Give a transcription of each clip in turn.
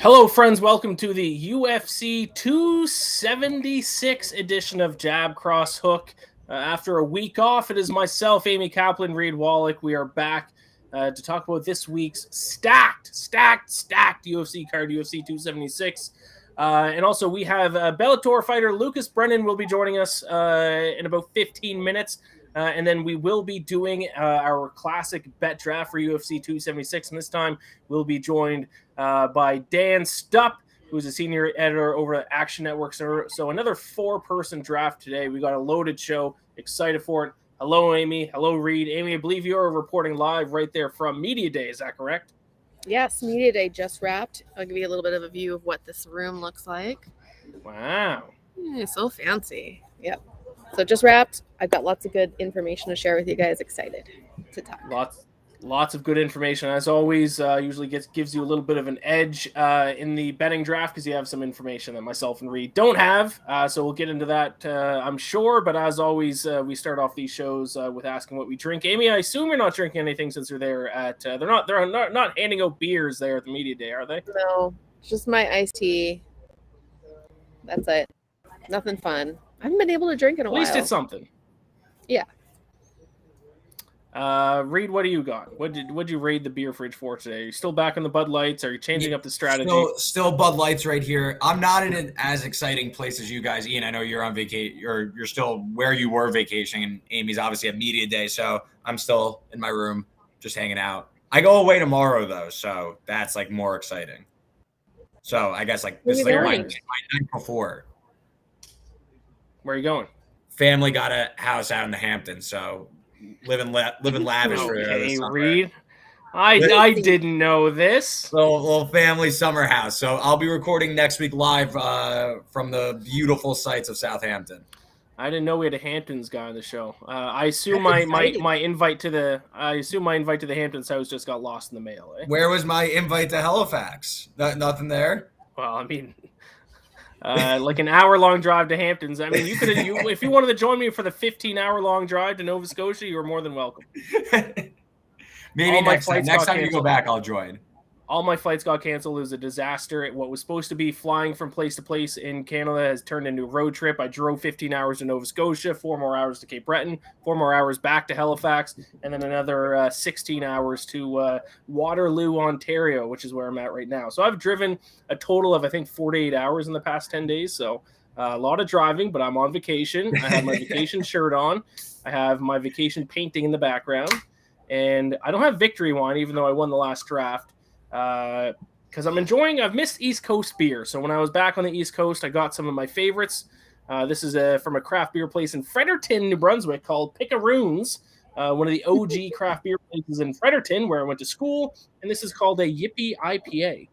Hello, friends. Welcome to the UFC 276 edition of Jab Cross Hook. After a week off, it is myself, Amy Kaplan, Reed Wallach. We are back to talk about this week's stacked UFC card, UFC 276. And also, we have Bellator fighter Lucas Brennan will be joining us in about 15 minutes. And then we will be doing our classic bet draft for UFC 276. And this time we'll be joined by Dann Stupp, who's a senior editor over at Action Network. So another four-person draft today. We got a loaded show. Excited for it. Hello, Amy. Hello, Reed. Amy, I believe you are reporting live right there from Media Day. Is that correct? Yes, Media Day just wrapped. I'll give you a little bit of a view of what this room looks like. Wow. So fancy. Yep. So just wrapped. I've got lots of good information to share with you guys. Excited to talk. Lots of good information. As always, usually gives you a little bit of an edge in the betting draft because you have some information that myself and Reed don't have. So we'll get into that, I'm sure. But as always, we start off these shows with asking what we drink. Amy, I assume you're not drinking anything since you're there at. They're not handing out beers there at the Media Day, are they? No, just my iced tea. That's it. Nothing fun. I haven't been able to drink in a while. At least it's something. Yeah. Reed, what do you got? What'd you raid the beer fridge for today? Are you still back on the Bud Lights? Are you changing up the strategy? Still Bud Lights right here. I'm not in an as exciting place as you guys. Ian, I know you're on vacation. You're still where you were vacationing, and Amy's obviously at Media Day, so I'm still in my room just hanging out. I go away tomorrow though, so that's like more exciting. So I guess like this is like my night before. Where are you going? Family got a house out in the Hamptons, so living lavish for okay, Reed. I didn't know this. Little family summer house. So I'll be recording next week live from the beautiful sights of Southampton. I didn't know we had a Hamptons guy on the show. I assume my invite to the Hamptons house just got lost in the mail. Eh? Where was my invite to Halifax? Nothing there. Well, I mean. Like an hour-long drive to Hamptons. I mean, you could have. If you wanted to join me for the 15-hour-long drive to Nova Scotia, you were more than welcome. Maybe next time you go back, I'll join. All my flights got canceled. It was a disaster. What was supposed to be flying from place to place in Canada has turned into a road trip. I drove 15 hours to Nova Scotia, 4 more hours to Cape Breton, 4 more hours back to Halifax, and then another 16 hours to Waterloo, Ontario, which is where I'm at right now. So I've driven a total of, I think, 48 hours in the past 10 days. So a lot of driving, but I'm on vacation. I have my vacation shirt on. I have my vacation painting in the background. And I don't have victory wine, even though I won the last draft. Because I've missed East Coast beer. So when I was back on the East Coast, I got some of my favorites. This is from a craft beer place in Fredericton, New Brunswick called Picaroons, one of the OG craft beer places in Fredericton where I went to school. And this is called a Yippee IPA,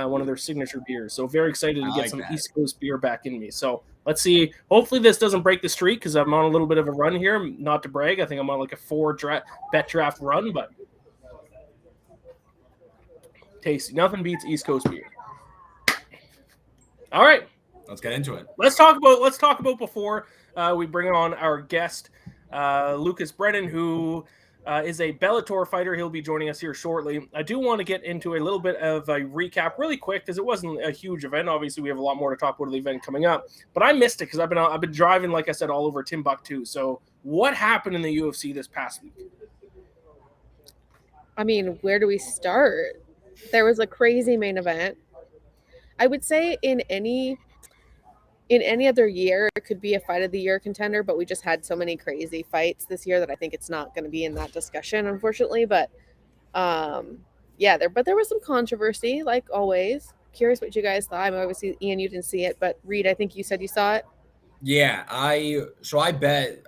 one of their signature beers. So very excited to get some East Coast beer back in me. So let's see. Hopefully this doesn't break the streak because I'm on a little bit of a run here. Not to brag. I think I'm on like a 4 bet draft run, but tasty. Nothing beats East Coast beer. All right, let's get into it. Let's talk about before we bring on our guest, Lucas Brennan, who is a Bellator fighter. He'll be joining us here shortly. I do want to get into a little bit of a recap really quick because it wasn't a huge event. Obviously, we have a lot more to talk about the event coming up, but I missed it because I've been driving, like I said, all over Timbuktu. So what happened in the UFC this past week? I mean, where do we start? There was a crazy main event. I would say in any other year, it could be a fight of the year contender, but we just had so many crazy fights this year that I think it's not going to be in that discussion, unfortunately. But there was some controversy, like always. Curious what you guys thought. I mean, obviously, Ian, you didn't see it, but Reed, I think you said you saw it. Yeah, I bet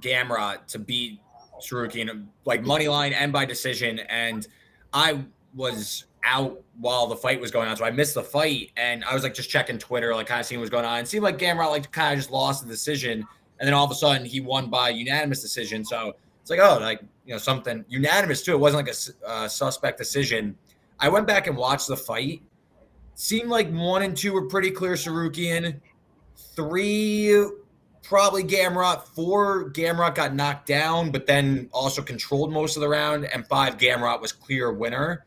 Gamrot to beat Sarukian, like money line and by decision, and I was out while the fight was going on, so I missed the fight, and I was like just checking Twitter, like kind of seeing what was going on. It seemed like Gamrot like kind of just lost the decision, and then all of a sudden he won by unanimous decision. So it's like, oh, like, you know, something unanimous too. It wasn't like a suspect decision. I went back and watched the fight. Seemed like 1 and 2 were pretty clear Sarukian. 3 probably Gamrot. 4 Gamrot got knocked down, but then also controlled most of the round, and 5 Gamrot was clear winner.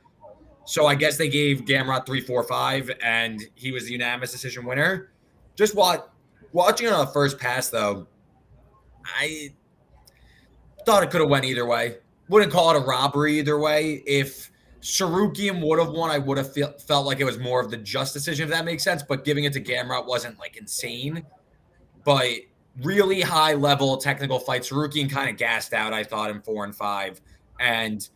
So I guess they gave Gamrot 3-4-5, and he was the unanimous decision winner. Just watching it on the first pass, though, I thought it could have went either way. Wouldn't call it a robbery either way. If Sarukian would have won, I would have felt like it was more of the just decision, if that makes sense. But giving it to Gamrot wasn't like insane. But really high level technical fight. Sarukian kind of gassed out, I thought, in 4 and 5. And,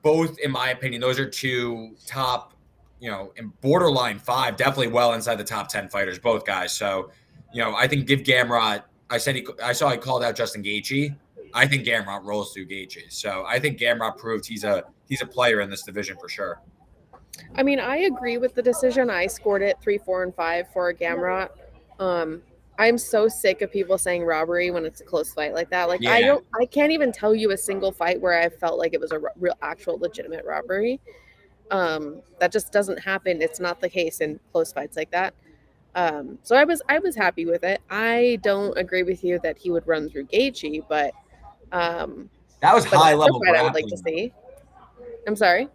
both, in my opinion, those are two top, in borderline 5, definitely well inside the top 10 fighters, both guys. So, I think give Gamrot, I saw he called out Justin Gaethje. I think Gamrot rolls through Gaethje. So I think Gamrot proved he's a player in this division for sure. I mean, I agree with the decision. I scored it 3, 4, and 5 for Gamrot. I'm so sick of people saying robbery when it's a close fight like that. Like, Yeah. I can't even tell you a single fight where I felt like it was a real, actual, legitimate robbery. That just doesn't happen. It's not the case in close fights like that. So I was happy with it. I don't agree with you that he would run through Gaethje, but that was high level fight I would like to see. I'm sorry.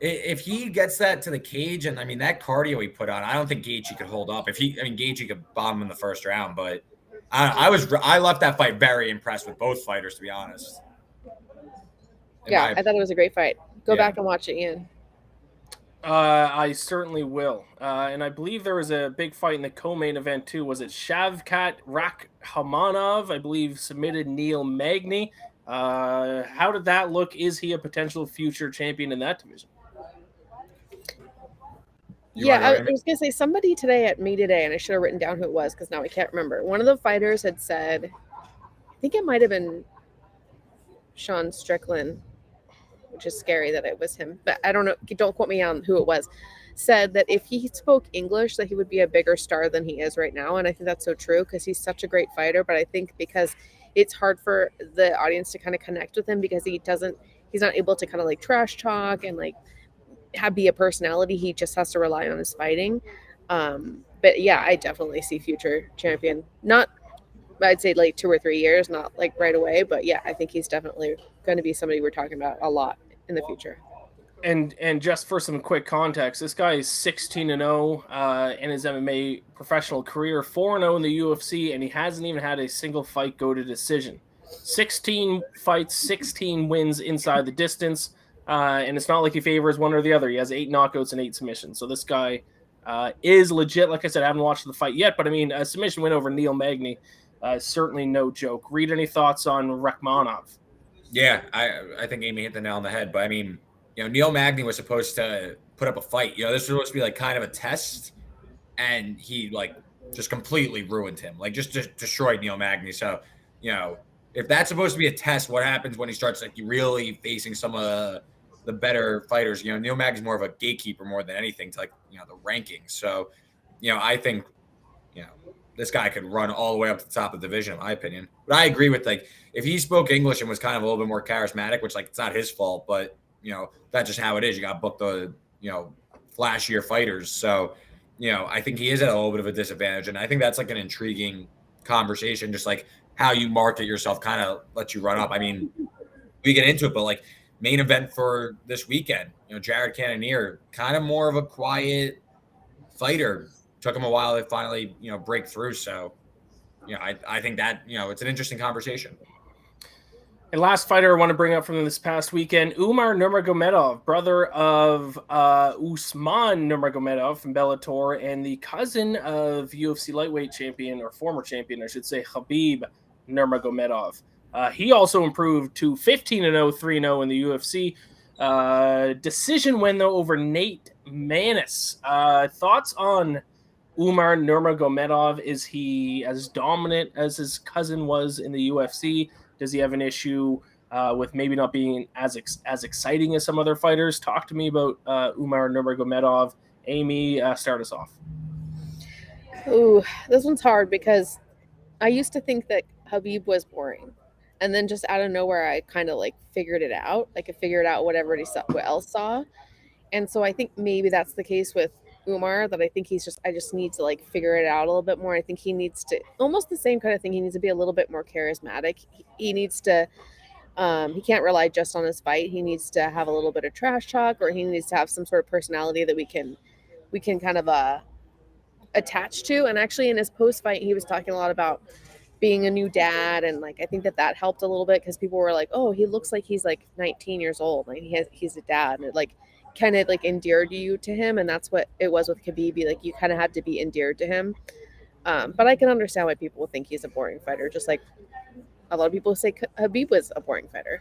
If he gets that to the cage, and I mean that cardio he put on, I don't think Gaethje could hold up. Gaethje could bomb him in the first round, but I left that fight very impressed with both fighters, to be honest. I thought it was a great fight. Go back and watch it, Ian. I certainly will. And I believe there was a big fight in the co-main event too. Was it Shavkat Rakhmonov? I believe submitted Neil Magny. How did that look? Is he a potential future champion in that division? I was going to say somebody today at me today, and I should have written down who it was because now I can't remember. One of the fighters had said, I think it might have been Sean Strickland, which is scary that it was him, but I don't know. Don't quote me on who it was. Said that if he spoke English, that he would be a bigger star than he is right now. And I think that's so true because he's such a great fighter. But I think because it's hard for the audience to kind of connect with him because he's not able to kind of like trash talk and like be a personality. He just has to rely on his fighting. But yeah, I definitely see future champion. Not, I'd say like 2 or 3 years, not like right away. But yeah, I think he's definitely going to be somebody we're talking about a lot in the future. And just for some quick context, this guy is 16-0 in his MMA professional career, 4-0 in the UFC, and he hasn't even had a single fight go to decision. 16 fights, 16 wins inside the distance, and it's not like he favors one or the other. He has 8 knockouts and 8 submissions. So this guy is legit. Like I said, I haven't watched the fight yet, but I mean, a submission win over Neil Magny is certainly no joke. Reed, any thoughts on Rakhmonov? Yeah, I think Amy hit the nail on the head, but I mean, Neil Magny was supposed to put up a fight. This was supposed to be like kind of a test, and he like just completely ruined him, like just destroyed Neil Magny. So, if that's supposed to be a test, what happens when he starts like really facing some of the better fighters? Neil Magny's more of a gatekeeper more than anything to like the rankings. So, I think this guy could run all the way up to the top of the division, in my opinion. But I agree with like if he spoke English and was kind of a little bit more charismatic, which like it's not his fault, but that's just how it is. You got to book the, flashier fighters. So, I think he is at a little bit of a disadvantage. And I think that's like an intriguing conversation, just like how you market yourself kind of lets you run up. I mean, we get into it, but like main event for this weekend, Jared Cannonier, kind of more of a quiet fighter. Took him a while to finally, break through. So, I think that, it's an interesting conversation. And last fighter I want to bring up from this past weekend, Umar Nurmagomedov, brother of Usman Nurmagomedov from Bellator and the cousin of UFC lightweight champion, or former champion, I should say, Khabib Nurmagomedov. He also improved to 15-0, 3-0 in the UFC. Decision win, though, over Nate Maness. Thoughts on Umar Nurmagomedov? Is he as dominant as his cousin was in the UFC? Does he have an issue with maybe not being as exciting as some other fighters? Talk to me about Umar Nurmagomedov. Amy, start us off. Ooh, this one's hard because I used to think that Khabib was boring. And then just out of nowhere, I kind of like figured it out. Like I figured out what else saw. And so I think maybe that's the case with Umar, that I think I just need to like figure it out a little bit more. I think he needs to, almost the same kind of thing. He needs to be a little bit more charismatic. He needs to He can't rely just on his fight. He needs to have a little bit of trash talk, or he needs to have some sort of personality that we can kind of attach to. And actually, in his post fight, he was talking a lot about being a new dad, and like I think that helped a little bit because people were like, "Oh, he looks like he's like 19 years old, like he's a dad," and it like kind of like endeared you to him, and that's what it was with Khabib. Like you kind of had to be endeared to him. But I can understand why people think he's a boring fighter, just like a lot of people say Khabib was a boring fighter.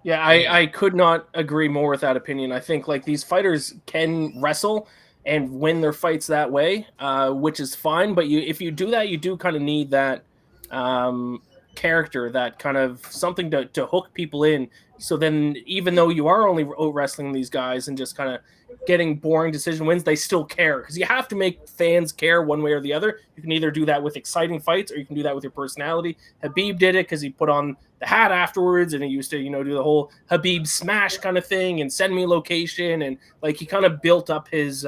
Yeah, I could not agree more with that opinion. I think like these fighters can wrestle and win their fights that way, which is fine. But if you do that, you do kind of need that character, that kind of something to hook people in. So then, even though you are only wrestling these guys and just kind of getting boring decision wins, they still care, because you have to make fans care one way or the other. You can either do that with exciting fights, or you can do that with your personality. Habib did it because he put on the hat afterwards, and he used to, do the whole Habib smash kind of thing and send me location, and like he kind of built up his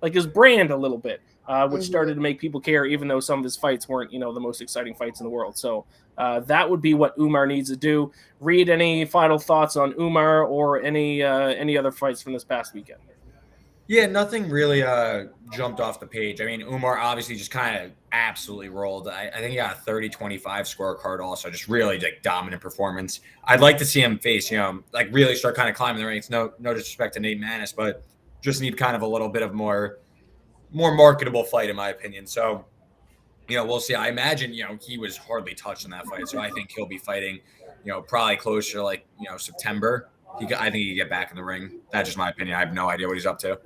his brand a little bit, which started to make people care, even though some of his fights weren't the most exciting fights in the world. So that would be what Umar needs to do. Reed, any final thoughts on Umar or any other fights from this past weekend? Yeah, nothing really jumped off the page. I mean, Umar obviously just kind of absolutely rolled. I think he got a 30-25 scorecard also, just really like dominant performance. I'd like to see him face, like really start kind of climbing the ranks. No disrespect to Nate Maness, but just need kind of a little bit of more marketable fight, in my opinion. So, we'll see. I imagine, he was hardly touched in that fight. So I think he'll be fighting, probably closer to like, September. I think he can get back in the ring. That's just my opinion. I have no idea what he's up to.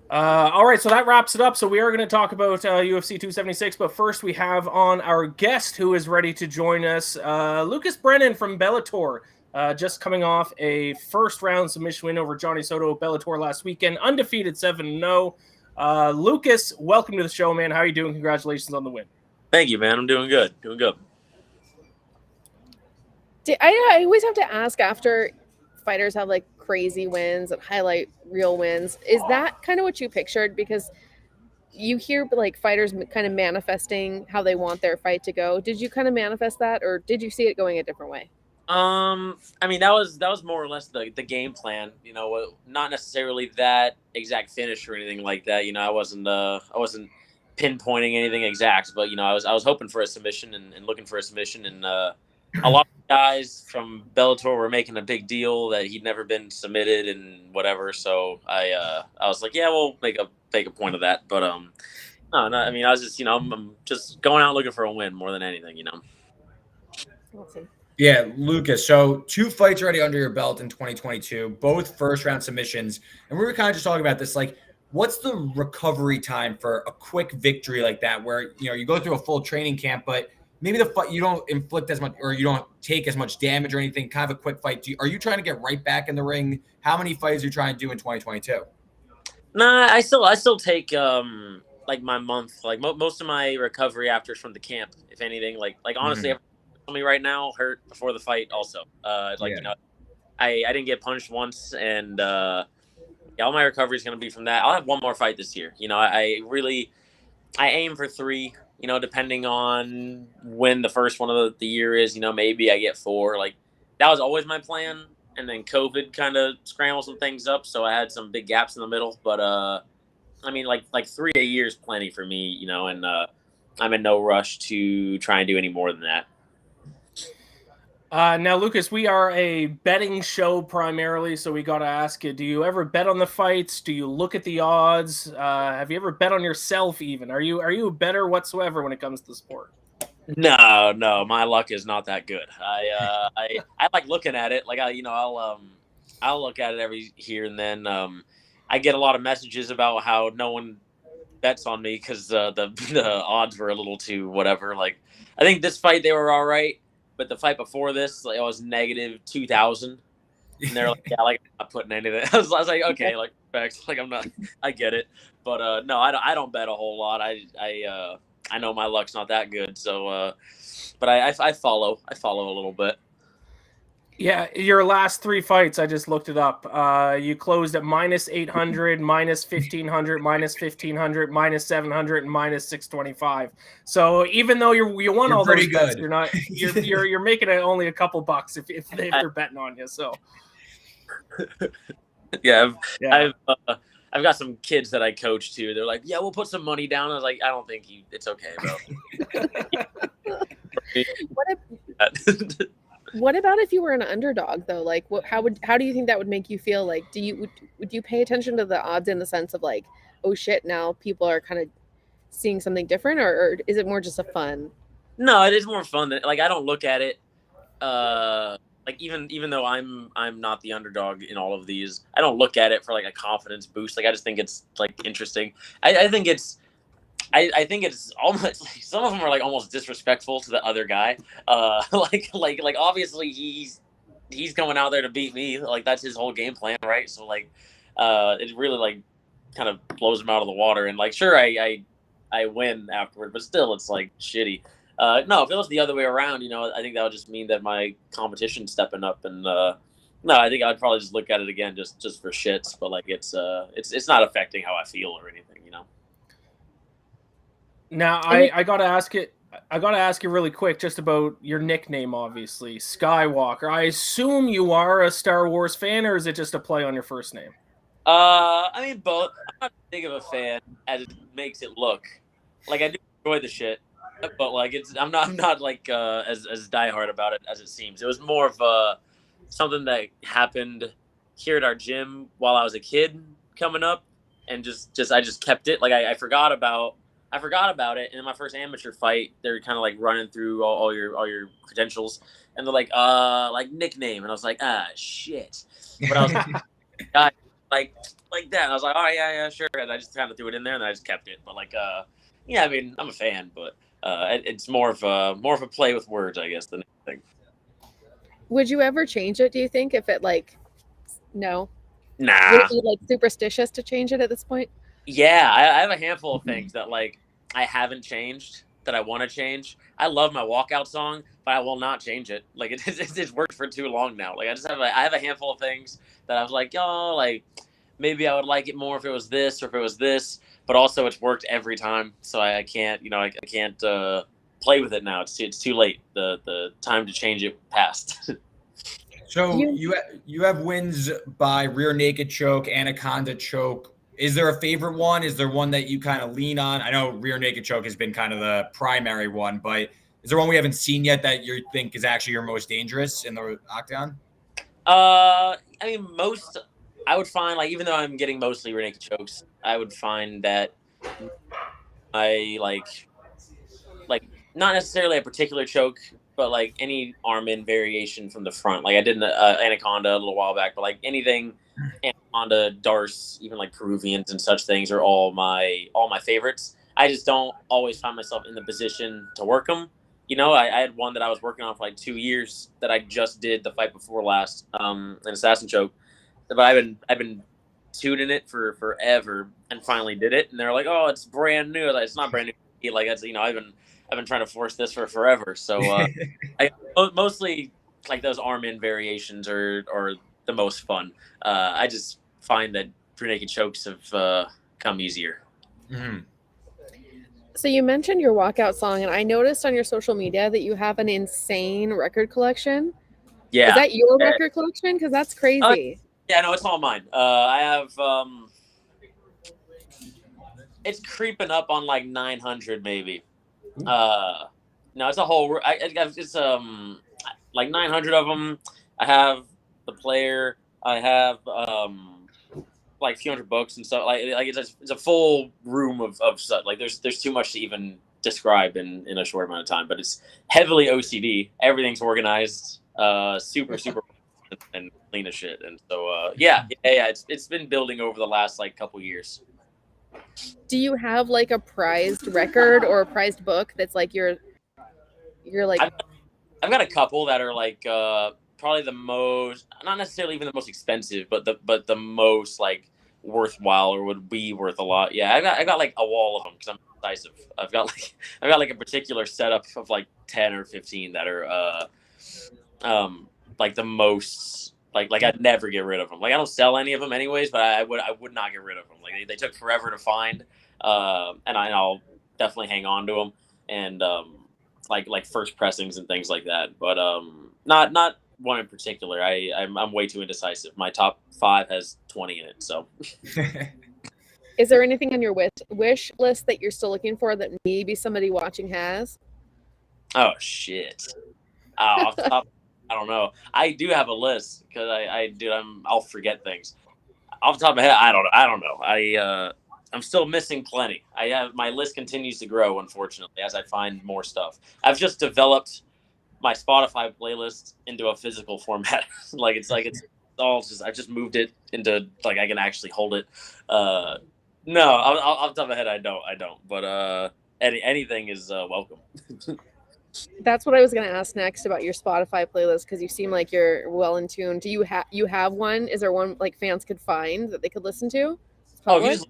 All right, so that wraps it up. So we are going to talk about UFC 276, but first we have on our guest who is ready to join us, Lucas Brennan from Bellator, just coming off a first-round submission win over Johnny Soto at Bellator last weekend, undefeated 7-0. Lucas, welcome to the show, man. How are you doing? Congratulations on the win. Thank you, man. I'm doing good. I always have to ask, after fighters have like crazy wins and highlight real wins, is that kind of what you pictured? Because you hear like fighters kind of manifesting how they want their fight to go. Did you kind of manifest that, or did you see it going a different way? I mean, that was more or less the game plan. Not necessarily that exact finish or anything like that. I wasn't pinpointing anything exact, but I was hoping for a submission and looking for a submission, and a lot of guys from Bellator were making a big deal that he'd never been submitted and whatever. So I was like, yeah, we'll make a point of that. But no, I mean, I was just I'm just going out looking for a win more than anything. Awesome. Yeah, Lucas. So 2 fights already under your belt in 2022, both first-round submissions. And we were kind of just talking about this, like, what's the recovery time for a quick victory like that, where, you go through a full training camp, but maybe the fight, you don't inflict as much, or you don't take as much damage or anything, kind of a quick fight. Are you trying to get right back in the ring? How many fights are you trying to do in 2022? Nah, I still take like my month, like most of my recovery after is from the camp, if anything. Like honestly, me right now hurt before the fight also. I didn't get punched once, and all my recovery is going to be from that. I'll have one more fight this year. I aim for 3, depending on when the first one of the year is. Maybe I get 4. Like, that was always my plan, and then COVID kind of scrambled some things up, so I had some big gaps in the middle. But I mean, like 3 a year is plenty for me, and I'm in no rush to try and do any more than that. Now, Lucas, we are a betting show primarily, so we got to ask you, do you ever bet on the fights? Do you look at the odds? Have you ever bet on yourself even? Are you a bettor whatsoever when it comes to sport? No, my luck is not that good. I like looking at it. Like, I'll look at it every here and then. I get a lot of messages about how no one bets on me because the odds were a little too whatever. Like, I think this fight they were all right. But the fight before this, like, it was negative 2,000, and they're like, "Yeah, like, I'm not putting anything." I was like, "Okay, like, like I'm not, I get it." But no, I don't bet a whole lot. I know my luck's not that good, so but I follow a little bit. Yeah, your last 3 fights, I just looked it up. You closed at -800, -1500, -1500, -700, and -625. So even though you won You're all those pretty bets, good. you're making it only a couple bucks if they're betting on you. So Yeah, yeah. I've got some kids that I coach too. They're like, "Yeah, we'll put some money down." I was like, "I don't think it's okay, bro." What about if you were an underdog though? Like, how do you think that would make you feel? Like, would you pay attention to the odds in the sense of like, oh shit, now people are kind of seeing something different, or is it more just a fun? No, it is more fun than like I don't look at it. Like even though I'm not the underdog in all of these, I don't look at it for like a confidence boost. Like I just think it's like interesting. I think it's I think it's almost like some of them are like almost disrespectful to the other guy. Like obviously he's going out there to beat me. Like that's his whole game plan, right? So like it really like kind of blows him out of the water. And like sure I win afterward, but still it's like shitty. No, if it was the other way around, I think that would just mean that my competition's stepping up, and no, I think I'd probably just look at it again just for shits. But like it's not affecting how I feel or anything. Now I gotta ask it. I gotta ask you really quick, just about your nickname. Obviously, Skywalker. I assume you are a Star Wars fan, or is it just a play on your first name? I mean both. I'm not as big of a fan as it makes it look. Like I do enjoy the shit. But like I'm not like as diehard about it as it seems. It was more of something that happened here at our gym while I was a kid coming up, and just I just kept it. Like I forgot about it. And in my first amateur fight, they're kind of like running through all your credentials, and they're like nickname, and I was like shit. But I was like that. And I was like, oh yeah sure, and I just kind of threw it in there, and I just kept it. But like yeah, I mean I'm a fan, but. It's more of a play with words, I guess, than anything. Would you ever change it? Do you think if it like, no? Nah. Would it be like superstitious to change it at this point? Yeah, I have a handful of things that like I haven't changed that I want to change. I love my walkout song, but I will not change it. Like it's worked for too long now. Like I have a handful of things that I was like, oh, like maybe I would like it more if it was this or if it was this. But also, it's worked every time, so I can't, I can't play with it now. It's too late. The time to change it passed. So you have wins by rear naked choke, anaconda choke. Is there a favorite one? Is there one that you kind of lean on? I know rear naked choke has been kind of the primary one, but is there one we haven't seen yet that you think is actually your most dangerous in the octagon? I mean, I would find, like, even though I'm getting mostly rear naked chokes, I would find that I like not necessarily a particular choke, but like any arm in variation from the front. Like I did an anaconda a little while back, but like anything anaconda, darce, even like Peruvians and such things are all my favorites. I just don't always find myself in the position to work them. I had one that I was working on for like 2 years that I just did the fight before last, an assassin choke. But I've been tuning it for forever and finally did it. And they're like, "Oh, it's brand new." Like, it's not brand new. Like that's I've been trying to force this for forever. So I mostly like those arm in variations are the most fun. I just find that rear naked chokes have come easier. Mm-hmm. So you mentioned your walkout song, and I noticed on your social media that you have an insane record collection. Yeah, is that your record collection? Because that's crazy. Yeah, no, it's all mine. I have it's creeping up on like 900 maybe. No, it's a whole. It's like 900 of them. I have the player. I have like a few hundred books and stuff. Like it's a full room of stuff. Like there's too much to even describe in a short amount of time. But it's heavily OCD. Everything's organized. Super and clean as shit. And so yeah. It's been building over the last like couple years. Do you have like a prized record or a prized book that's like you're like? I've got a couple that are like probably the most, not necessarily even the most expensive, but the most like worthwhile or would be worth a lot. Yeah, I got like a wall of them because I'm decisive. I've got like a particular setup of like 10 or 15 that are like the most like I'd never get rid of them. Like I don't sell any of them anyways, but I would not get rid of them. Like they took forever to find, and I'll definitely hang on to them and like first pressings and things like that. But not one in particular. I'm way too indecisive. My top 5 has 20 in it. So, is there anything on your wish list that you're still looking for that maybe somebody watching has? Oh shit! Off the top, I don't know. I do have a list because I'll forget things. Off the top of my head, I don't know. I'm still missing plenty. My list continues to grow, unfortunately, as I find more stuff. I've just developed my Spotify playlist into a physical format. it's all just I've just moved it into like I can actually hold it. No, off the top of my head, I don't. But anything is welcome. That's what I was going to ask next about your Spotify playlist, because you seem like you're well in tune. Do you have one? Is there one like fans could find that they could listen to? Usually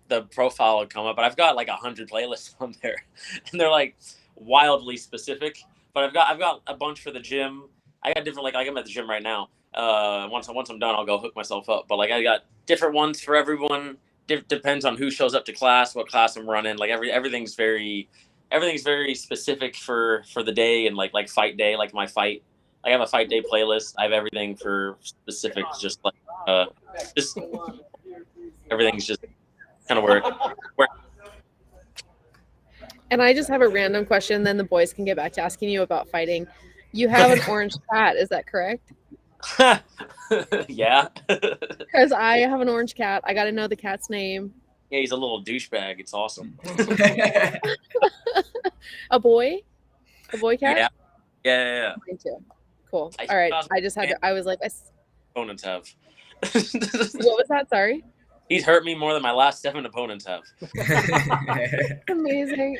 the profile will come up, but I've got like 100 playlists on there, and they're like wildly specific. But I've got a bunch for the gym. I got different like I'm at the gym right now. Once I'm done, I'll go hook myself up. But like I got different ones for everyone. Depends on who shows up to class, what class I'm running. Like everything's very specific for the day and like fight day. Like my fight, I have a fight day playlist. I have everything for specifics, just like just everything's just kind of where. And I just have a random question, then the boys can get back to asking you about fighting. You have an orange cat, is that correct? Yeah. Because I have an orange cat. I got to know the cat's name. Yeah, he's a little douchebag. It's awesome. A boy? A boy cat? Yeah. Me too. Cool. All right. I just had to, I was like, opponents have. What was that? Sorry. He's hurt me more than my last 7 opponents have. Amazing.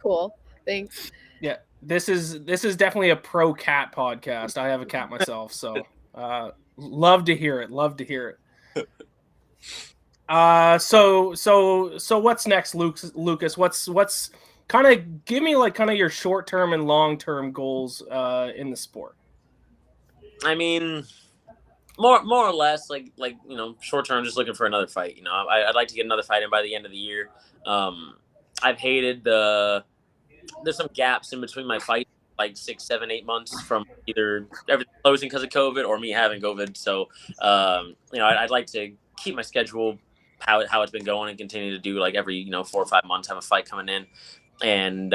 Cool. Thanks. Yeah, this is definitely a pro cat podcast. I have a cat myself, so love to hear it. So what's next, Lucas? What's kind of give me like kind of your short-term and long-term goals in the sport? I mean, more or less like short-term, just looking for another fight. I'd like to get another fight in by the end of the year. I've hated there's some gaps in between my fights, like 6, 7, 8 months from either everything closing because of COVID or me having COVID. So, I'd like to keep my schedule how it's been going and continue to do like every 4 or 5 months have a fight coming in. And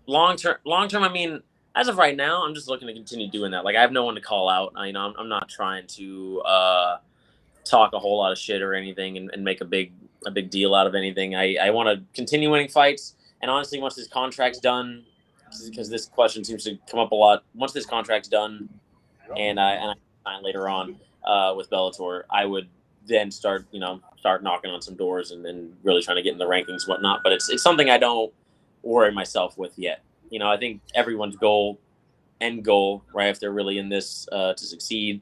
long term, I mean, as of right now, I'm just looking to continue doing that. Like I have no one to call out. I'm not trying to talk a whole lot of shit or anything and make a big deal out of anything. I want to continue winning fights. And honestly, once this contract's done, because this question seems to come up a lot, once this contract's done and I sign later on with Bellator, I would then start knocking on some doors and really trying to get in the rankings and whatnot. But it's something I don't worry myself with yet. I think everyone's end goal, right, if they're really in this to succeed,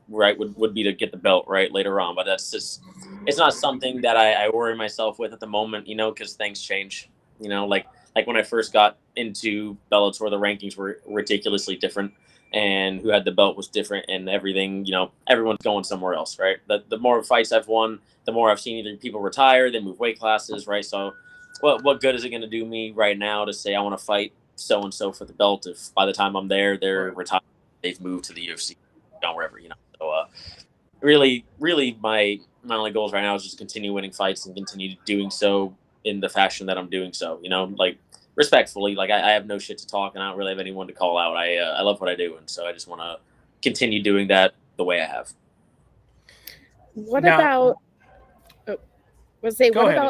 right, would be to get the belt, right, later on. But that's just, it's not something that I worry myself with at the moment, because things change. Like when I first got into Bellator, the rankings were ridiculously different, and who had the belt was different, and everything, everyone's going somewhere else, right? The more fights I've won, the more I've seen either people retire, they move weight classes, right? So what good is it going to do me right now to say I want to fight so-and-so for the belt if by the time I'm there, they're retired, they've moved to the UFC, wherever, So really my only goals right now is just continue winning fights and continue doing so in the fashion that I'm doing so, like respectfully, like I have no shit to talk and I don't really have anyone to call out. I love what I do. And so I just want to continue doing that the way I have. What about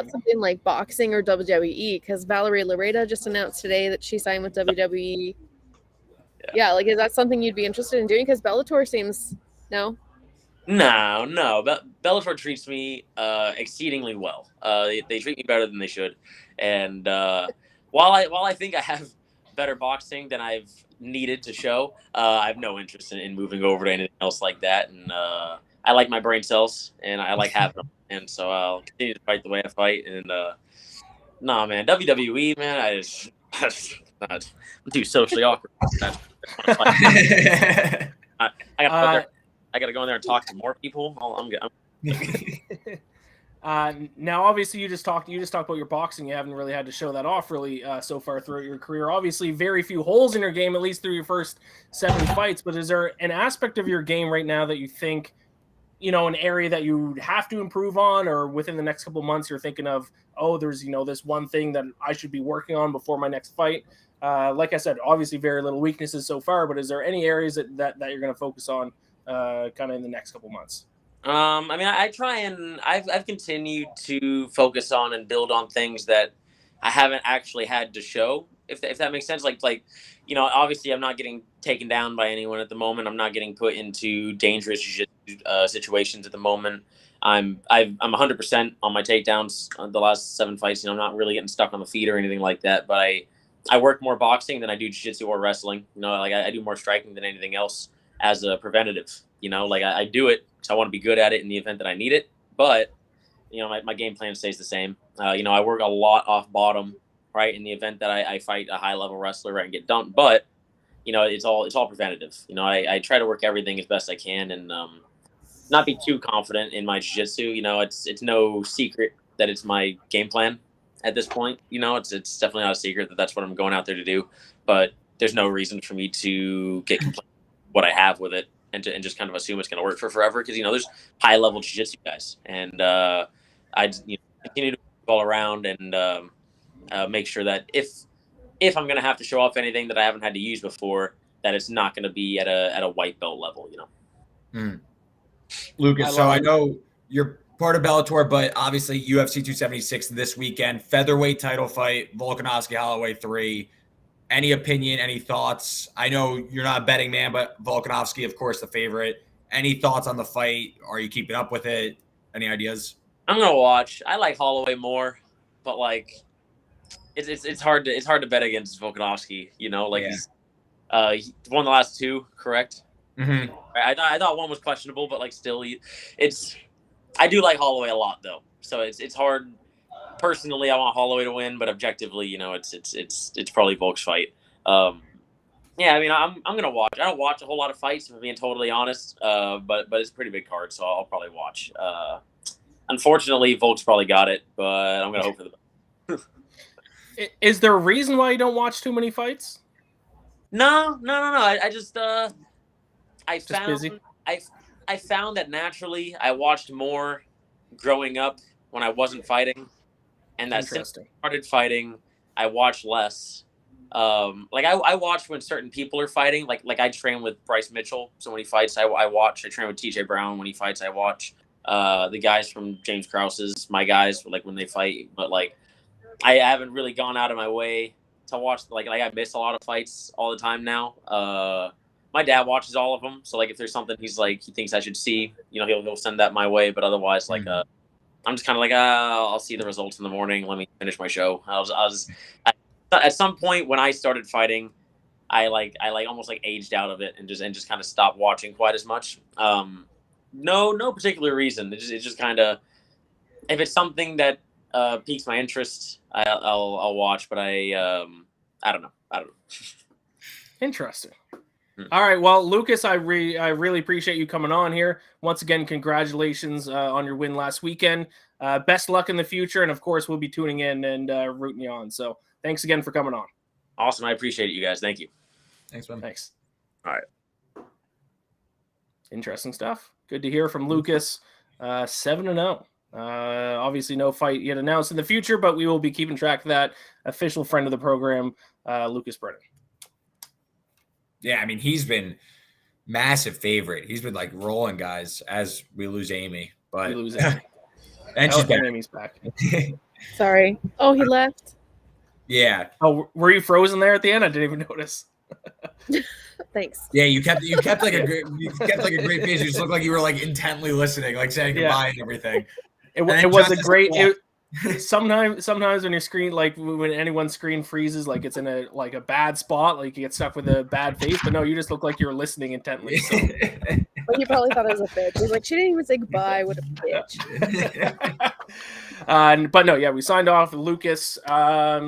something like boxing or WWE? Because Valerie Lareda just announced today that she signed with WWE. Yeah, like is that something you'd be interested in doing? Because Bellator seems No, Bellator treats me exceedingly well. They treat me better than they should. And while I think I have better boxing than I've needed to show, I have no interest in moving over to anything else like that. And I like my brain cells, and I like having them. And so I'll continue to fight the way I fight. And man, WWE, man, I'm too socially awkward. I gotta go in there and talk to more people. I'm good. Now, obviously, you just talked about your boxing. You haven't really had to show that off really so far throughout your career. Obviously, very few holes in your game, at least through your first 7 fights. But is there an aspect of your game right now that you think, an area that you have to improve on, or within the next couple of months you're thinking of, there's this one thing that I should be working on before my next fight? Like I said, obviously very little weaknesses so far, but is there any areas that you're going to focus on kind of in the next couple of months? I try and I've continued to focus on and build on things that I haven't actually had to show, if that makes sense. Like, obviously I'm not getting taken down by anyone at the moment. I'm not getting put into dangerous situations at the moment. I'm 100% on my takedowns on the last 7 fights. I'm not really getting stuck on the feet or anything like that, but I work more boxing than I do jiu-jitsu or wrestling. I do more striking than anything else as a preventative. I do it because I want to be good at it in the event that I need it. But, my game plan stays the same. I work a lot off bottom, right, in the event that I fight a high-level wrestler, right, and get dumped. But, it's all preventative. I try to work everything as best I can and not be too confident in my jiu-jitsu. It's no secret that it's my game plan at this point. It's definitely not a secret that that's what I'm going out there to do. But there's no reason for me to get complacent with what I have with it. And just kind of assume it's going to work for forever, because there's high level jiu-jitsu guys, and I continue to move all around and make sure that if I'm going to have to show off anything that I haven't had to use before, that it's not going to be at a white belt level. Lucas, I know you're part of Bellator, but obviously UFC 276 this weekend, featherweight title fight, Volkanovski Holloway 3. Any opinion, any thoughts? I know you're not a betting man, but Volkanovski, of course, the favorite. Any thoughts on the fight? Are you keeping up with it? Any ideas? I'm gonna watch. I like Holloway more, but it's hard to bet against Volkanovski. He won the last 2, correct? Mm-hmm. I thought one was questionable, but still, I do like Holloway a lot though. So it's hard. Personally, I want Holloway to win, but objectively, it's probably Volk's fight. I'm gonna watch. I don't watch a whole lot of fights, if I'm being totally honest. But it's a pretty big card, so I'll probably watch. Unfortunately, Volk's probably got it, but I'm gonna hope for the best. Is there a reason why you don't watch too many fights? No. I just busy? I found that naturally I watched more growing up when I wasn't fighting. And that since I started fighting, I watch less. I watch when certain people are fighting. Like I train with Bryce Mitchell, so when he fights, I watch. I train with TJ Brown when he fights. I watch the guys from James Krause's, my guys, when they fight. But I haven't really gone out of my way to watch. I miss a lot of fights all the time now. My dad watches all of them, so if there's something he thinks I should see, he'll send that my way. But otherwise, I'm just kind of I'll see the results in the morning. Let me finish my show. At some point when I started fighting, I almost aged out of it and just kind of stopped watching quite as much. No particular reason. It's just kind of, if it's something that piques my interest, I'll watch. But I don't know. Interesting. All right. Well, Lucas, I really appreciate you coming on here. Once again, congratulations on your win last weekend. Best luck in the future. And of course, we'll be tuning in and rooting you on. So thanks again for coming on. Awesome. I appreciate it, you guys. Thank you. Thanks, man. Thanks. All right. Interesting stuff. Good to hear from Lucas. 7-0. Obviously no fight yet announced in the future, but we will be keeping track of that. Official friend of the program, Lucas Brennan. Yeah, he's been massive favorite. He's been rolling guys as we lose Amy. But we lose Amy. And she's back. Amy's back. Sorry. Oh, he left. Yeah. Oh, were you frozen there at the end? I didn't even notice. Thanks. Yeah, you kept a great face. You just looked like you were intently listening, saying goodbye and everything. It was a great. Sometimes when your screen, when anyone's screen freezes, it's in a bad spot, you get stuck with a bad face. But no, you just look like you were listening intently. So. Well, he probably thought I was a bitch. He's like, she didn't even say goodbye. What a bitch. But no, yeah, we signed off with Lucas.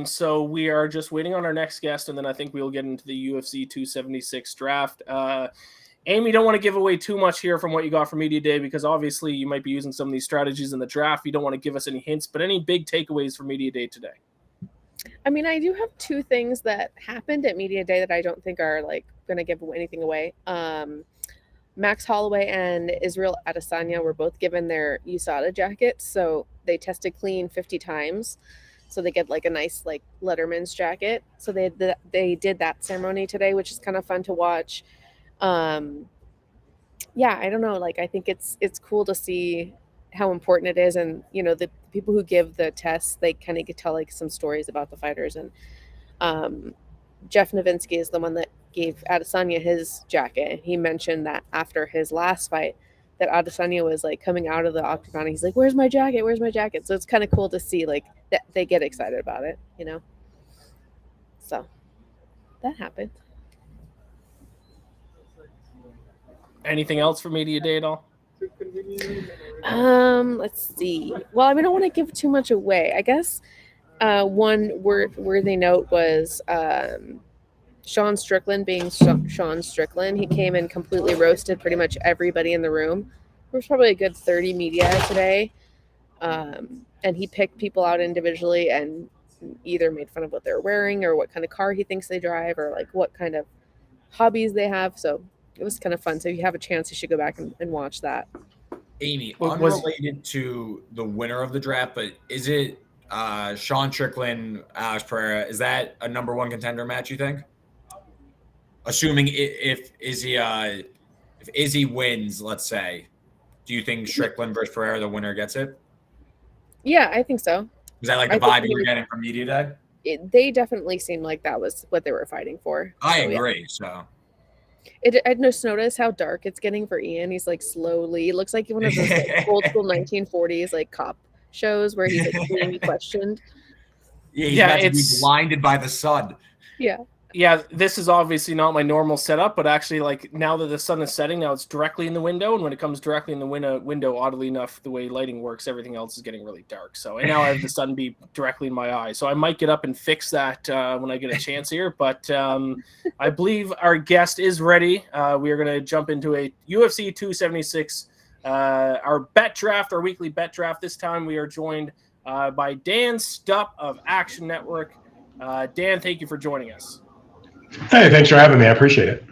So we are just waiting on our next guest, and then I think we'll get into the UFC 276 draft. Amy, don't want to give away too much here from what you got from Media Day, because obviously you might be using some of these strategies in the draft. You don't want to give us any hints, but any big takeaways from Media Day today? I mean, I do have two things that happened at Media Day that I don't think are like going to give anything away. Max Holloway and Israel Adesanya were both given their USADA jackets, so they tested clean 50 times, so they get like a nice like Letterman's jacket. So they did that ceremony today, which is kind of fun to watch. Yeah, I don't know, like I think it's cool to see how important it is, and you know, the people who give the tests, they kind of tell like some stories about the fighters. And Jeff Novinsky is the one that gave Adesanya his jacket. He mentioned that after his last fight that Adesanya was like coming out of the octagon, he's like, where's my jacket, so it's kind of cool to see like that they get excited about it, you know. So that happened. Anything else for Media Day at all? Let's see. Well, I mean, I don't want to give too much away. I guess one worthy note was Sean Strickland being Sean Strickland. He came and completely roasted pretty much everybody in the room. There was probably a good 30 media today. And he picked people out individually and either made fun of what they're wearing or what kind of car he thinks they drive or like what kind of hobbies they have. So it was kind of fun. So if you have a chance, you should go back and watch that. Amy, unrelated to the winner of the draft, but is it Sean Strickland, Alex Pereira? Is that a number one contender match, you think? Assuming if Izzy wins, let's say, do you think Strickland versus Pereira, the winner, gets it? Yeah, I think so. Is that like the vibe you were getting from Media Day? They definitely seemed like that was what they were fighting for. I agree. Yeah. So I just noticed how dark it's getting for Ian. He's like slowly. It looks like one of those like, old school 1940s like cop shows where he's like being questioned. Yeah, he's about to be blinded by the sun. Yeah, this is obviously not my normal setup, but actually, like now that the sun is setting, now it's directly in the window, and when it comes directly in the window, oddly enough, the way lighting works, everything else is getting really dark. So, and now I have the sun be directly in my eye. So I might get up and fix that when I get a chance here. But I believe our guest is ready. We are going to jump into a UFC 276, our bet draft, our weekly bet draft. This time we are joined by Dann Stupp of Action Network. Dan, thank you for joining us. Hey, thanks for having me. I appreciate it.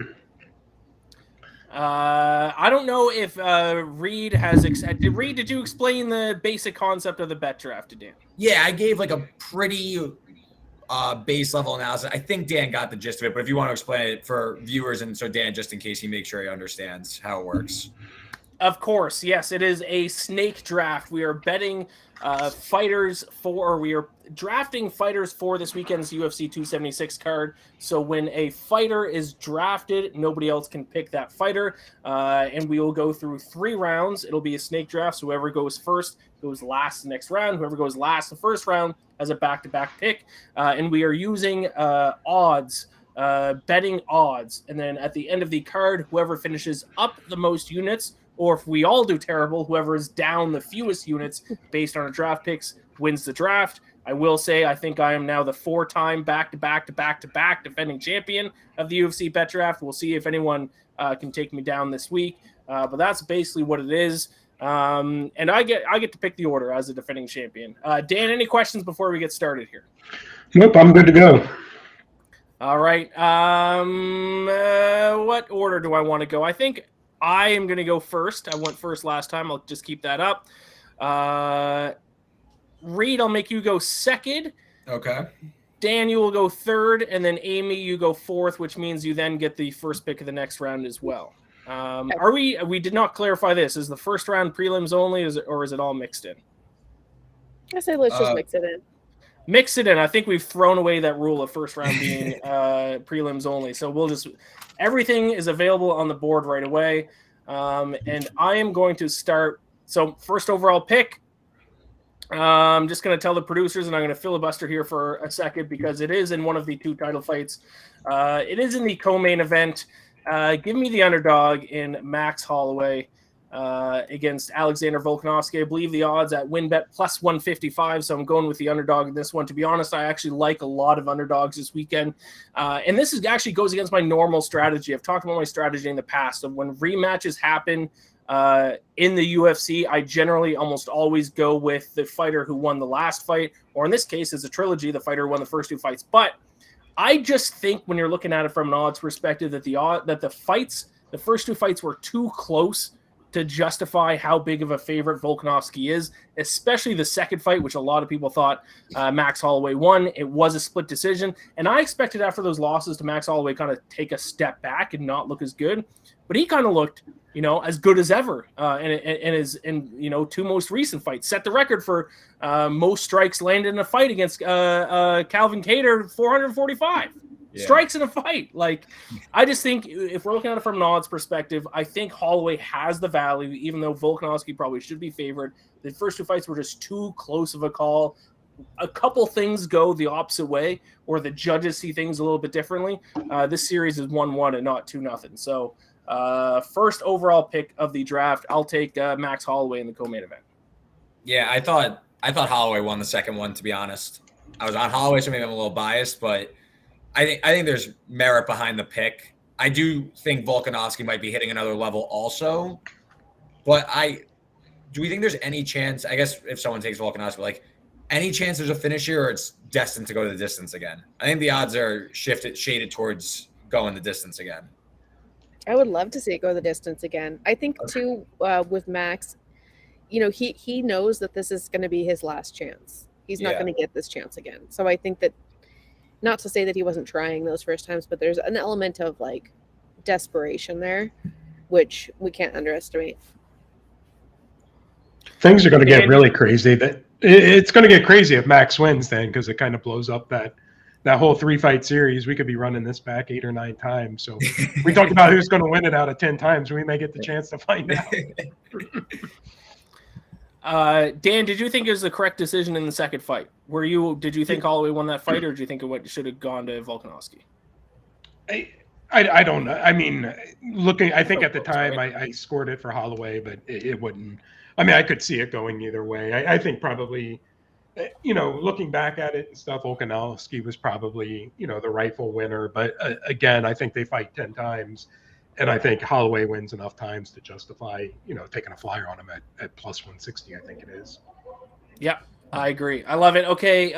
I don't know if Reed has. Reed, did you explain the basic concept of the bet draft to Dan? Yeah, I gave like a pretty base level analysis. I think Dan got the gist of it, but if you want to explain it for viewers, and so Dan, just in case he makes sure he understands how it works. Of course, yes. It is a snake draft. We are betting we are drafting fighters for this weekend's UFC 276 card. So when a fighter is drafted, nobody else can pick that fighter. And we will go through 3 rounds. It'll be a snake draft. So whoever goes first goes last the next round. Whoever goes last the first round has a back-to-back pick. And we are using odds. Betting odds. And then at the end of the card, whoever finishes up the most units, or if we all do terrible, whoever is down the fewest units based on our draft picks wins the draft. I will say I think I am now the 4-time back-to-back defending champion of the UFC bet draft. We'll see if anyone can take me down this week. But that's basically what it is. And I get to pick the order as a defending champion. Dan, any questions before we get started here? Nope, I'm good to go. All right. What order do I want to go? I think I am going to go first. I went first last time. I'll just keep that up. Reed, I'll make you go second. Okay. Dan, you will go third. And then Amy, you go fourth, which means you then get the first pick of the next round as well. We did not clarify this. Is the first round prelims only, or is it all mixed in? I say let's just mix it in. Mix it in. I think we've thrown away that rule of first round being prelims only. So everything is available on the board right away. And I am going to start. So first overall pick, I'm just going to tell the producers, and I'm going to filibuster here for a second because it is in one of the 2 title fights. It is in the co-main event. Give me the underdog in Max Holloway. against Alexander Volkanovski. I believe the odds at WinBet plus 155, so I'm going with the underdog in this one. To be honest, I actually like a lot of underdogs this weekend, and this is actually goes against my normal strategy. I've talked about my strategy in the past of when rematches happen in the UFC, I generally almost always go with the fighter who won the last fight, or in this case, it's a trilogy, the fighter who won the first 2 fights. But I just think when you're looking at it from an odds perspective, that the first 2 fights were too close to justify how big of a favorite Volkanovski is, especially the second fight, which a lot of people thought Max Holloway won. It was a split decision, and I expected after those losses to Max Holloway kind of take a step back and not look as good, but he kind of looked, as good as ever. And his 2 most recent fights set the record for most strikes landed in a fight against Calvin Kattar, 445. Yeah. Strikes in a fight. Like, I just think if we're looking at it from an odds perspective, I think Holloway has the value, even though Volkanovski probably should be favored. The first 2 fights were just too close of a call. A couple things go the opposite way, or the judges see things a little bit differently. This series is 1-1 and not 2-0. So first overall pick of the draft, I'll take Max Holloway in the co-main event. Yeah, I thought Holloway won the second one, to be honest. I was on Holloway, so maybe I'm a little biased, but I think there's merit behind the pick. I do think Volkanovski might be hitting another level also, but do we think there's any chance, I guess if someone takes Volkanovski, like any chance there's a finish here, or it's destined to go the distance again? I think the odds are shaded towards going the distance again. I would love to see it go the distance again. I think too, with Max, he knows that this is going to be his last chance. He's not going to get this chance again. So I think that, not to say that he wasn't trying those first times, but there's an element of like desperation there, which we can't underestimate. Things are going to get really crazy. It's going to get crazy if Max wins then, because it kind of blows up that whole 3-fight series. We could be running this back 8 or 9 times. So we talked about who's going to win it out of 10 times. We may get the chance to find out. Dan, did you think it was the correct decision in the second fight? Did you think Holloway won that fight, or did you think it should have gone to Volkanovski? I don't know. I mean, I think at the time I scored it for Holloway, but it wouldn't. I mean, I could see it going either way. I think probably, looking back at it and stuff, Volkanovski was probably, the rightful winner. But again, I think they fight 10 times. And I think Holloway wins enough times to justify, taking a flyer on him at plus 160, I think it is. Yeah, I agree. I love it. Okay,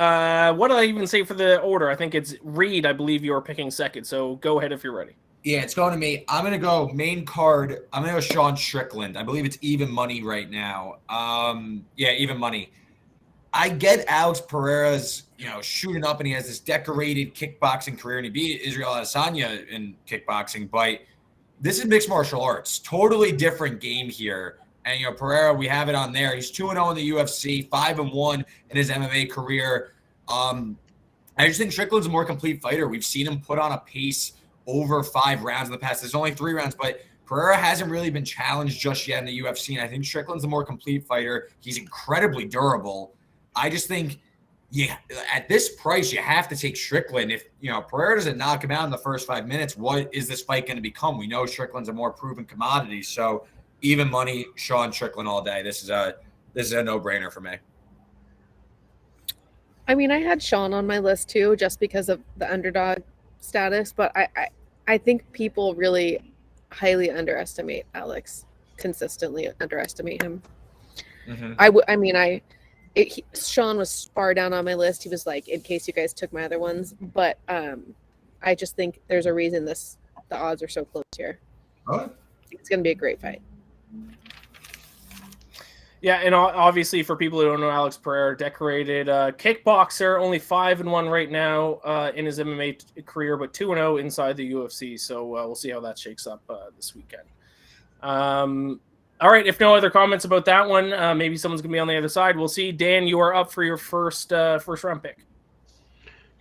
what did I even say for the order? I think it's Reed. I believe you're picking second, so go ahead if you're ready. Yeah, it's going to me. I'm going to go main card. I'm going to go Sean Strickland. I believe it's even money right now. Even money. I get Alex Pereira's, shooting up, and he has this decorated kickboxing career, and he beat Israel Adesanya in kickboxing, but this is mixed martial arts. Totally different game here. And, Pereira, we have it on there. He's 2-0 in the UFC, 5-1 in his MMA career. I just think Strickland's a more complete fighter. We've seen him put on a pace over 5 rounds in the past. There's only 3 rounds, but Pereira hasn't really been challenged just yet in the UFC. And I think Strickland's a more complete fighter. He's incredibly durable. I just think, at this price, you have to take Strickland. If, Pereira doesn't knock him out in the first 5 minutes, what is this fight going to become? We know Strickland's a more proven commodity. So even money, Sean Strickland all day. This is a no-brainer for me. I mean, I had Sean on my list too, just because of the underdog status, but I think people really highly underestimate Alex, consistently underestimate him. Mm-hmm. Sean was far down on my list. He was like, in case you guys took my other ones, but I just think there's a reason the odds are so close here. Oh. It's going to be a great fight. Yeah, and obviously for people who don't know, Alex Pereira, decorated kickboxer, only 5-1 right now in his MMA career, but 2-0 inside the UFC. So we'll see how that shakes up this weekend. All right, if no other comments about that one, maybe someone's going to be on the other side. We'll see. Dan, you are up for your first round pick.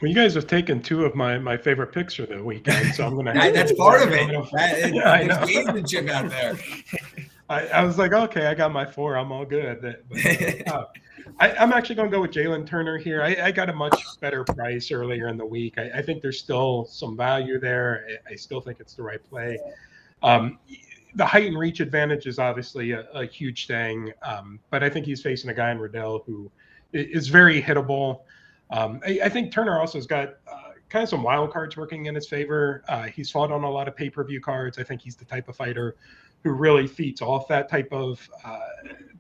Well, you guys have taken 2 of my favorite picks for the weekend, so I'm going to have that's part of it. There's gamesmanship out there. I was like, okay, I got my 4. I'm all good. But, I'm actually going to go with Jalen Turner here. I got a much better price earlier in the week. I think there's still some value there. I still think it's the right play. the height and reach advantage is obviously a huge thing. But I think he's facing a guy in Riddell who is very hittable. I think Turner also has got kind of some wild cards working in his favor. He's fought on a lot of pay-per-view cards. I think he's the type of fighter who really feeds off that type of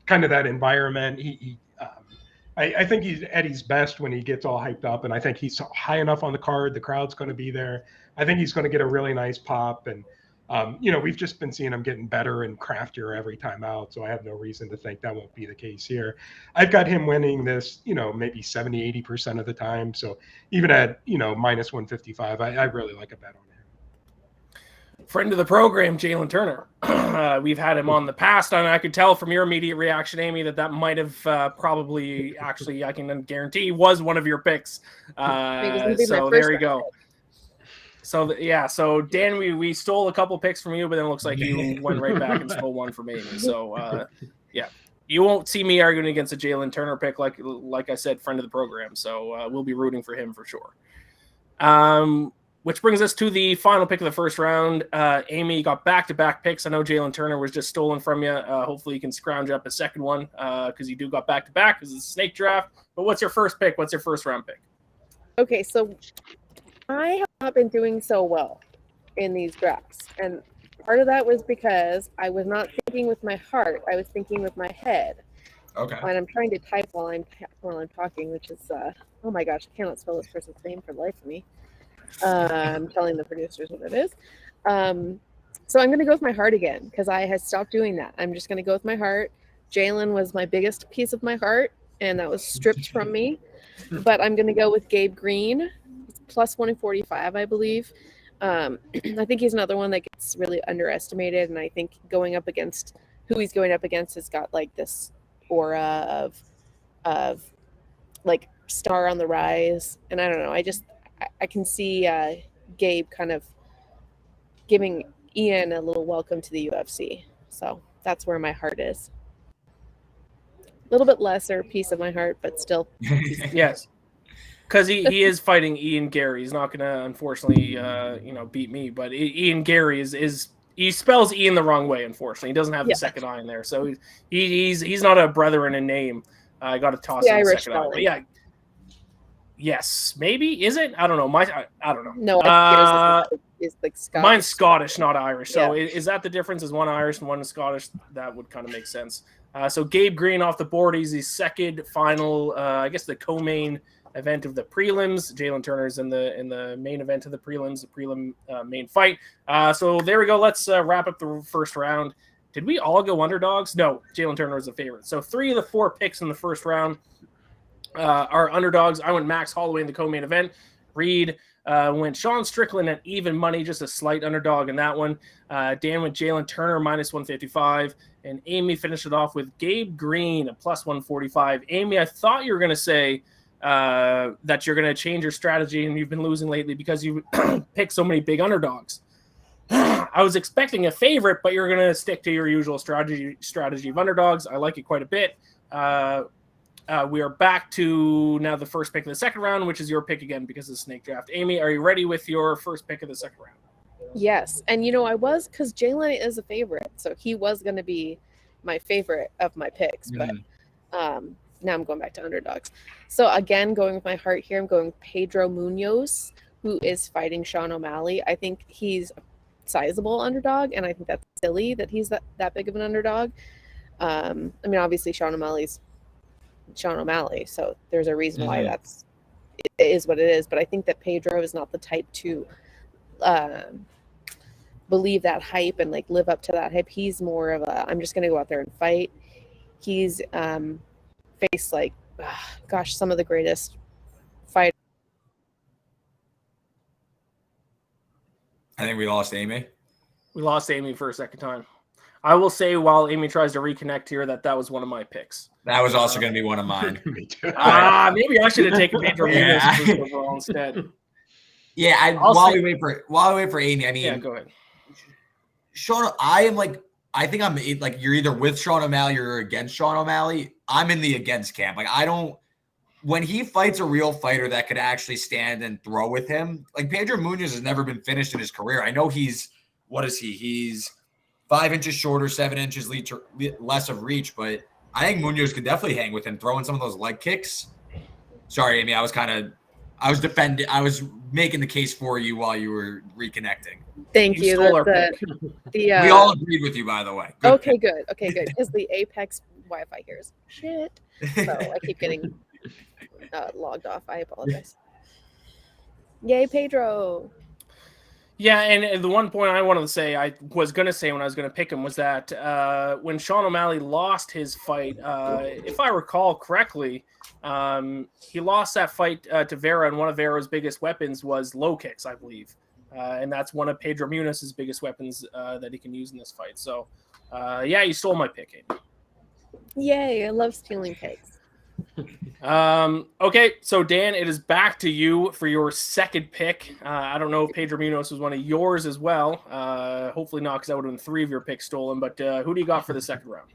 kind of that environment. I think he's at his best when he gets all hyped up, and I think he's high enough on the card. The crowd's going to be there. I think he's going to get a really nice pop, and we've just been seeing him getting better and craftier every time out, so I have no reason to think that won't be the case here. I've got him winning this, maybe 70, 80% of the time, so even at, minus 155, I really like a bet on him. Friend of the program, Jalen Turner. We've had him on the past, and I could tell from your immediate reaction, Amy, that might have probably actually, I can guarantee, was one of your picks. So there you go. So yeah, so Dan, we stole a couple picks from you, but then it looks like you went right back and stole one from Amy. So yeah, you won't see me arguing against a Jalen Turner pick, like I said, friend of the program. So we'll be rooting for him for sure. Which brings us to the final pick of the first round. Amy got back-to-back picks. I know Jalen Turner was just stolen from you. Hopefully you can scrounge up a second one because you do got back-to-back because it's a snake draft. But what's your first pick? What's your first round pick? Okay, so I have not been doing so well in these drafts. And part of that was because I was not thinking with my heart. I was thinking with my head. Okay. And I'm trying to type while I'm talking, which is, oh my gosh, I cannot spell this person's name for the life of me. I'm telling the producers what it is. So I'm going to go with my heart again because I had stopped doing that. I'm just going to go with my heart. Jalen was my biggest piece of my heart, and that was stripped from me. But I'm going to go with Gabe Green. It's plus 145, I believe. I think he's another one that gets really underestimated, and I think going up against who he's going up against has got like this aura of like star on the rise. And I don't know. I can see Gabe kind of giving Ian a little welcome to the UFC. So that's where my heart is. A little bit lesser piece of my heart, but still. Yes. Because he is fighting Ian Gary. He's not going to, unfortunately, beat me. But Ian Gary is he spells Ian the wrong way, unfortunately. He doesn't have the second I in there. So he's not a brethren in name. I got to toss in the second I. But yeah. Yes, maybe. Is it? I don't know. I don't know. No, it's like Scottish. Mine's Scottish, not Irish. So is that the difference? Is one Irish and one Scottish? That would kind of make sense. So Gabe Green off the board. He's the second final, I guess, the co-main event of the prelims. Jalen Turner's in the main event of the prelims, the prelim main fight. So there we go. Let's wrap up the first round. Did we all go underdogs? No, Jalen Turner was the favorite. So 3 of the 4 picks in the first round are underdogs. I went Max Holloway in the co-main event. Reed went Sean Strickland at even money, just a slight underdog in that one. Dan went Jalen Turner minus 155, and Amy finished it off with Gabe Green at plus 145. Amy, I thought you were going to say that you're going to change your strategy, and you've been losing lately because you picked so many big underdogs. I was expecting a favorite, but you're going to stick to your usual strategy of underdogs. I like it quite a bit. We are back to now the first pick of the second round, which is your pick again because of the snake draft. Amy, are you ready with your first pick of the second round? Yes. And, I was because Jalen is a favorite. So he was going to be my favorite of my picks. But now I'm going back to underdogs. So, again, going with my heart here, I'm going with Pedro Munoz, who is fighting Sean O'Malley. I think he's a sizable underdog, and I think that's silly that he's that big of an underdog. Obviously, Sean O'Malley's Sean O'Malley, so there's a reason why it is what it is. But I think that Pedro is not the type to believe that hype and like live up to that hype. He's more of a I'm just going to go out there and fight. He's faced some of the greatest fighters. I think we lost Amy. We lost Amy for a second time. I will say while Amy tries to reconnect here that was one of my picks. That was also going to be one of mine. Me too. Maybe I should have taken Pedro Munoz overall instead. Yeah, while we wait for Amy, go ahead. Sean, I think I'm like you're either with Sean O'Malley or against Sean O'Malley. I'm in the against camp. When he fights a real fighter that could actually stand and throw with him, like Pedro Munoz has never been finished in his career. I know he's 5'8", 5 inches shorter, 7 inches less of reach, but I think Munoz could definitely hang with him, throwing some of those leg kicks. Sorry, Amy, I was making the case for you while you were reconnecting. Thank you. We all agreed with you, by the way. Okay, good. Because the Apex Wi-Fi here is shit, so I keep getting logged off. I apologize. Yay, Pedro. Yeah, and the one point I wanted to say, I was going to say when I was going to pick him, was that when Sean O'Malley lost his fight, if I recall correctly, he lost that fight to Vera, and one of Vera's biggest weapons was low kicks, I believe. And that's one of Pedro Munoz's biggest weapons that he can use in this fight. So, yeah, you stole my pick, Amy. Yay, I love stealing picks. Okay, so Dan, it is back to you for your second pick. I don't know if Pedro Munoz was one of yours as well. Hopefully not, because that would have been 3 of your picks stolen. But who do you got for the second round?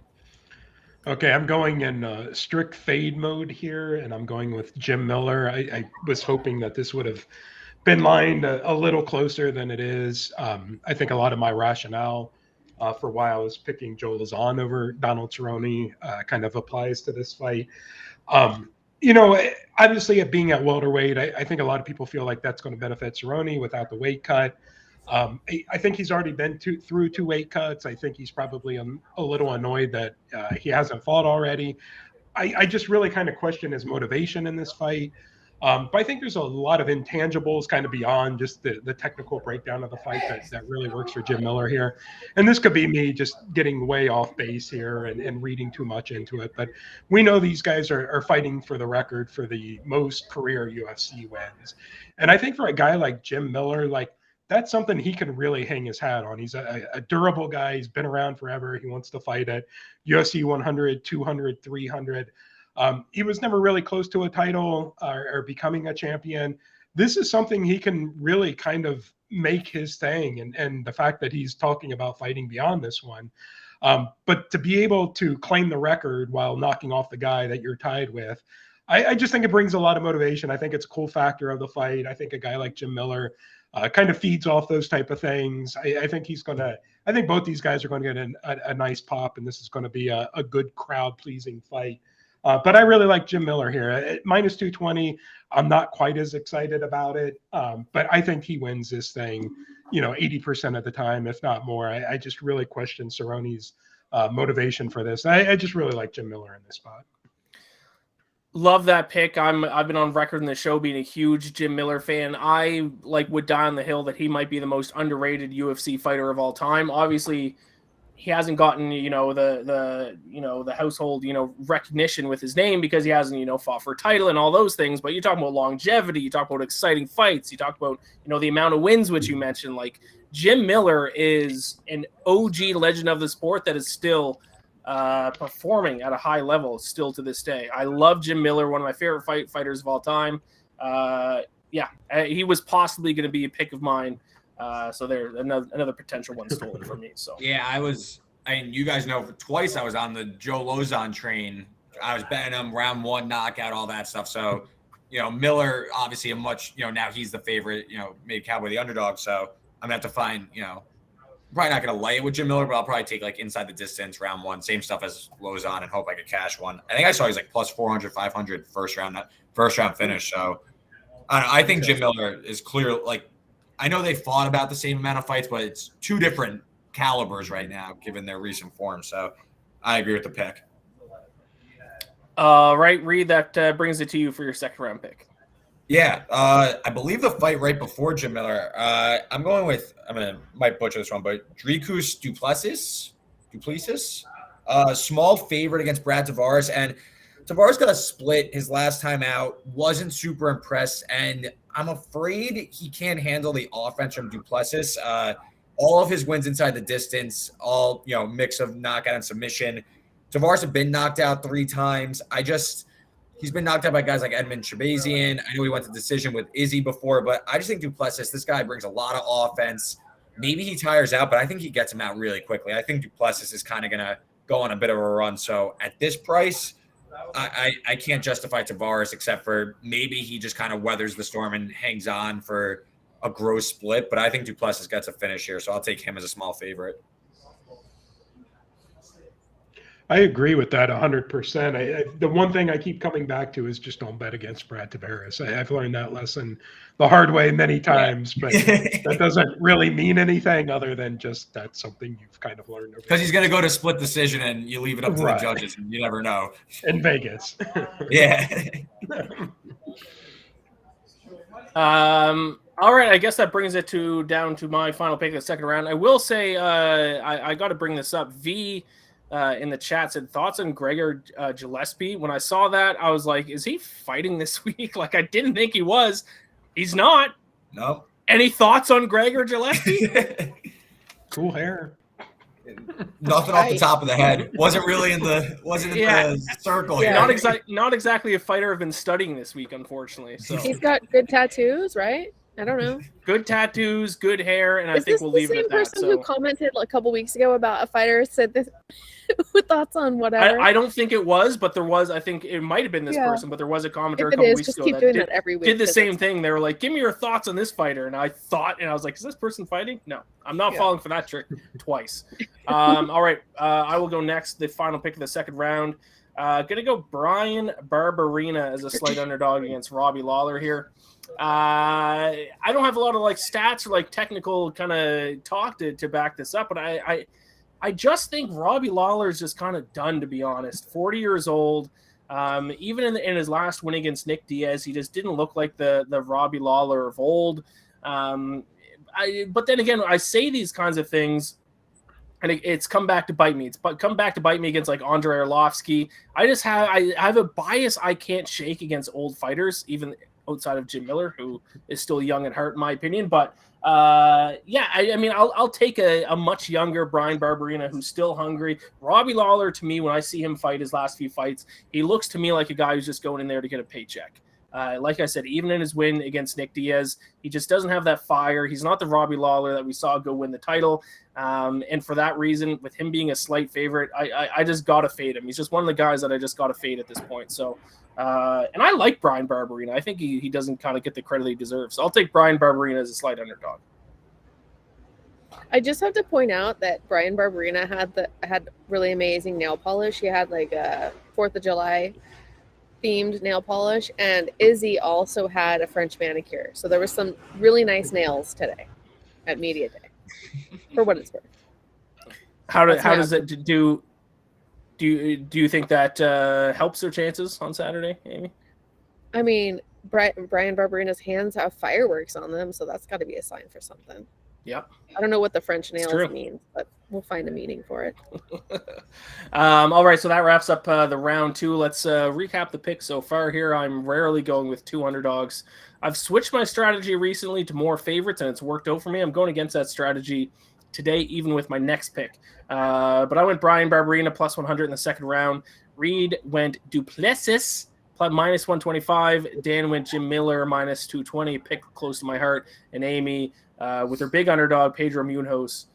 Okay, I'm going in strict fade mode here, and I'm going with Jim Miller. I was hoping that this would have been lined a little closer than it is. I think a lot of my rationale for why I was picking Joe Lauzon over Donald Cerrone kind of applies to this fight. Obviously, it being at welterweight, I think a lot of people feel like that's going to benefit Cerrone without the weight cut. I think he's already been through 2 weight cuts. I think he's probably a little annoyed that he hasn't fought already. I just really kind of question his motivation in this fight. But I think there's a lot of intangibles kind of beyond just the technical breakdown of the fight that really works for Jim Miller here. And this could be me just getting way off base here and reading too much into it. But we know these guys are fighting for the record for the most career UFC wins. And I think for a guy like Jim Miller, like, that's something he can really hang his hat on. He's a durable guy. He's been around forever. He wants to fight at UFC 100, 200, 300. He was never really close to a title or becoming a champion. This is something he can really kind of make his thing. And the fact that he's talking about fighting beyond this one. But to be able to claim the record while knocking off the guy that you're tied with, I just think it brings a lot of motivation. I think it's a cool factor of the fight. I think a guy like Jim Miller kind of feeds off those type of things. I think I think both these guys are going to get a nice pop, and this is going to be a good crowd-pleasing fight. But I really like Jim Miller here. At minus 220, I'm not quite as excited about it. But I think he wins this thing, 80% of the time, if not more. I just really question Cerrone's motivation for this. I just really like Jim Miller in this spot. Love that pick. I've been on record in the show being a huge Jim Miller fan. I would die on the hill that he might be the most underrated UFC fighter of all time. Obviously, he hasn't gotten the household recognition with his name because he hasn't fought for a title and all those things. But you talk about longevity, you talk about exciting fights, you talk about the amount of wins which you mentioned. Like, Jim Miller is an OG legend of the sport that is still performing at a high level still to this day. I love Jim Miller, one of my favorite fighters of all time. He was possibly going to be a pick of mine. So there's another potential one stolen from me. So yeah, you guys know, twice I was on the Joe Lauzon train. I was betting him round 1 knockout, all that stuff. So, Miller, obviously a much, now he's the favorite, made Cowboy the underdog. So I'm going to have to find, probably not going to lay it with Jim Miller, but I'll probably take inside the distance round 1, same stuff as Lauzon, and hope I could cash one. I think I saw he's plus 400, 500 first round finish. So I think Jim Miller is clear. I know they fought about the same amount of fights, but it's 2 different calibers right now, given their recent form. So I agree with the pick. Right, Reed, that brings it to you for your second round pick. Yeah, I believe the fight right before Jim Miller. I'm going with, might butcher this one, but Dricus Duplessis, small favorite against Brad Tavares, and Tavares got a split his last time out. Wasn't super impressed, and I'm afraid he can't handle the offense from Duplessis. All of his wins inside the distance, all mix of knockout and submission. Tavares had been knocked out 3 times. He's been knocked out by guys like Edmund Shabazian. I know he went to decision with Izzy before, but I just think Duplessis, this guy brings a lot of offense. Maybe he tires out, but I think he gets him out really quickly. I think Duplessis is kind of going to go on a bit of a run. So at this price, I can't justify Tavares except for maybe he just kind of weathers the storm and hangs on for a gross split. But I think Duplessis gets a finish here, so I'll take him as a small favorite. I agree with that 100%. The one thing I keep coming back to is just don't bet against Brad Tavares. I've learned that lesson the hard way many times, but that doesn't really mean anything other than just that's something you've kind of learned. Because he's going to go to split decision and you leave it up to the judges and you never know. In Vegas. Yeah. All right, I guess that brings it down to my final pick of the second round. I will say I got to bring this up. V in the chat said thoughts on Gregor Gillespie. When I saw that, I was like, is he fighting this week? Like, I didn't think he was. He's not. No. Any thoughts on Gregor Gillespie? Cool hair. Nothing off the top of the head. Wasn't in the circle. Yeah. Here. Not exactly a fighter I've been studying this week, unfortunately. So he's got good tattoos, right? I don't know. Good tattoos, good hair, and I think we'll leave it at that. Is this the same person who commented a couple weeks ago about a fighter said this with thoughts on whatever? I don't think it was, but there was. I think it might have been this person, but there was a commenter a couple weeks ago that did every week. Did the same thing. They were like, "Give me your thoughts on this fighter," and I was like, "Is this person fighting?" No, I'm not falling for that trick twice. All right, I will go next. The final pick of the second round. Gonna go Brian Barberina as a slight underdog against Robbie Lawler here. I don't have a lot of stats or technical kind of talk to back this up, but I just think Robbie Lawler is just kind of done, to be honest. 40 years old. Even in his last win against Nick Diaz, he just didn't look like the Robbie Lawler of old. But then again, I say these kinds of things, and it's come back to bite me. It's come back to bite me against Andrei Arlovsky. I have a bias I can't shake against old fighters, even outside of Jim Miller, who is still young at heart, in my opinion. But I mean, I'll take a much younger Brian Barberina who's still hungry. Robbie Lawler, to me, when I see him fight his last few fights, he looks to me like a guy who's just going in there to get a paycheck. Like I said, even in his win against Nick Diaz, he just doesn't have that fire. He's not the Robbie Lawler that we saw go win the title. And for that reason, with him being a slight favorite, I just got to fade him. He's just one of the guys that I just got to fade at this point. So, and I like Brian Barberina. I think he doesn't kind of get the credit he deserves. So I'll take Brian Barberina as a slight underdog. I just have to point out that Brian Barberina had really amazing nail polish. He had a 4th of July themed nail polish, and Izzy also had a French manicure. So there was some really nice nails today at Media Day, for what it's worth. How does it do? Do you think that helps their chances on Saturday, Amy? I mean, Brian Barberina's hands have fireworks on them, so that's got to be a sign for something. Yep. I don't know what the French nails means, but we'll find a meaning for it. All right, so that wraps up the round 2. Let's recap the picks so far here. I'm rarely going with 2 underdogs. I've switched my strategy recently to more favorites, and it's worked out for me. I'm going against that strategy today, even with my next pick. But I went Brian Barberina plus 100 in the second round. Reed went Duplessis minus 125. Dan went Jim Miller minus 220. Pick close to my heart. And Amy with her big underdog, Pedro Munoz,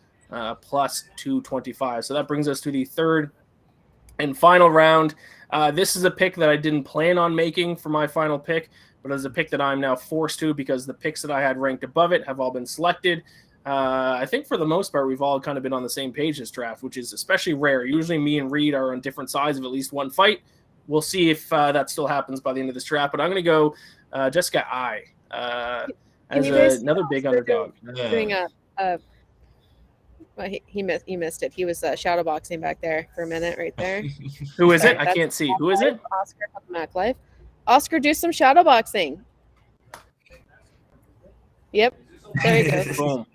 plus 225. So that brings us to the third and final round. This is a pick that I didn't plan on making for my final pick, but it's a pick that I'm now forced to because the picks that I had ranked above it have all been selected. I think for the most part, we've all kind of been on the same page this draft, which is especially rare. Usually me and Reed are on different sides of at least one fight. We'll see if that still happens by the end of this draft, but I'm going to go Jessica I as another big underdog. Doing well, he missed it. He was shadow boxing back there for a minute right there. Who is it? I can't see. Who is it? Oscar Mac Life. Oscar, do some shadow boxing. Yep. There he goes. Boom.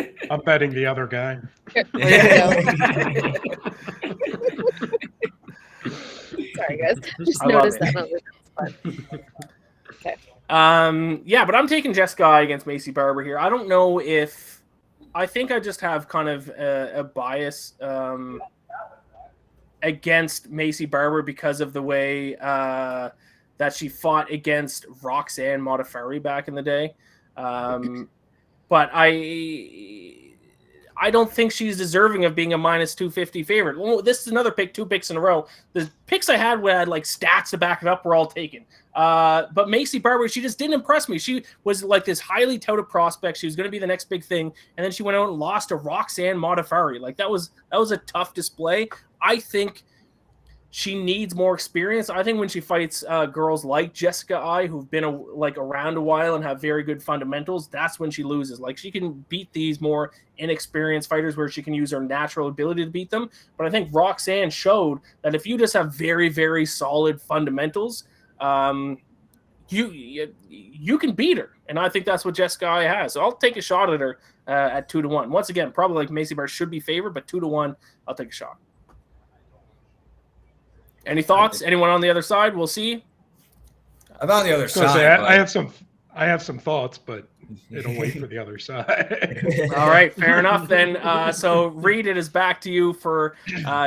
Yep. I'm betting the other guy. Sorry, guys. Just noticed that. Okay. Yeah, but I'm taking Jessica against Macy Barber here. I don't know if I think I just have kind of a bias against Macy Barber because of the way that she fought against Roxanne Modafferi back in the day. But I don't think she's deserving of being a minus 250 favorite. Well, this is another pick, 2 picks in a row. The picks I had where I had stats to back it up were all taken. But Macy Barber, she just didn't impress me. She was this highly touted prospect. She was going to be the next big thing. And then she went out and lost to Roxanne Modafferi. That was a tough display. I think she needs more experience. I think when she fights girls like Jessica Ai, who've been around a while and have very good fundamentals, that's when she loses. Like, she can beat these more inexperienced fighters where she can use her natural ability to beat them. But I think Roxanne showed that if you just have very, very solid fundamentals, you can beat her. And I think that's what Jessica Ai has. So I'll take a shot at her at 2-1. Once again, probably like Macy Bar should be favored, but 2-1, I'll take a shot. Any thoughts? Anyone on the other side? We'll see. I'm on the other side. I have some thoughts, but it'll wait for the other side. All right, fair enough then. So Reed, it is back to you for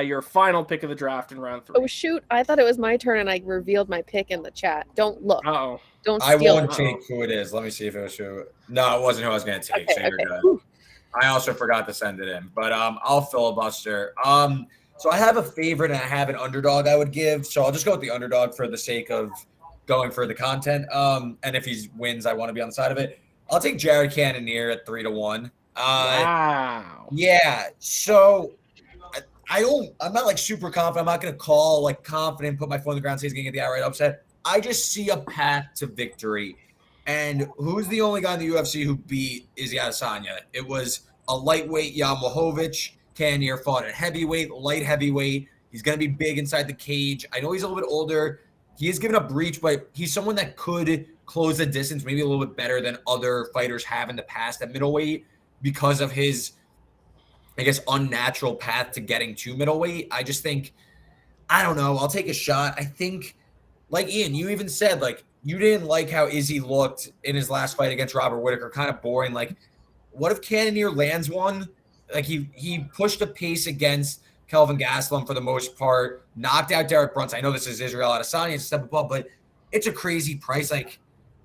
your final pick of the draft in round 3. Oh shoot! I thought it was my turn, and I revealed my pick in the chat. Don't look. Uh-oh. Don't I steal. won't take who it is. Let me see if it was who. No, it wasn't who I was going to take. So you're good. I also forgot to send it in, but I'll filibuster. So I have a favorite and I have an underdog I would give. So I'll just go with the underdog for the sake of going for the content. And if he wins, I want to be on the side of it. I'll take Jared Cannonier at 3-1. Wow. Yeah. So I'm not like super confident. I'm not going to call like confident, put my foot on the ground, say he's going to get the outright upset. I just see a path to victory. And who's the only guy in the UFC who beat Izzy Adesanya? It was a lightweight Jan Blachowicz. Cannonier fought at heavyweight, light heavyweight. He's going to be big inside the cage. I know he's a little bit older. He has given up reach, but he's someone that could close the distance maybe a little bit better than other fighters have in the past at middleweight because of his, I guess, unnatural path to getting to middleweight. I just think, I don't know. I'll take a shot. I think, like Ian, you even said, like, you didn't like how Izzy looked in his last fight against Robert Whittaker, kind of boring. Like, what if Cannonier lands one? Like, he pushed a pace against Kelvin Gastelum for the most part, knocked out Derek Brunson. I know this is Israel Adesanya, it's a step above, but it's a crazy price. Like,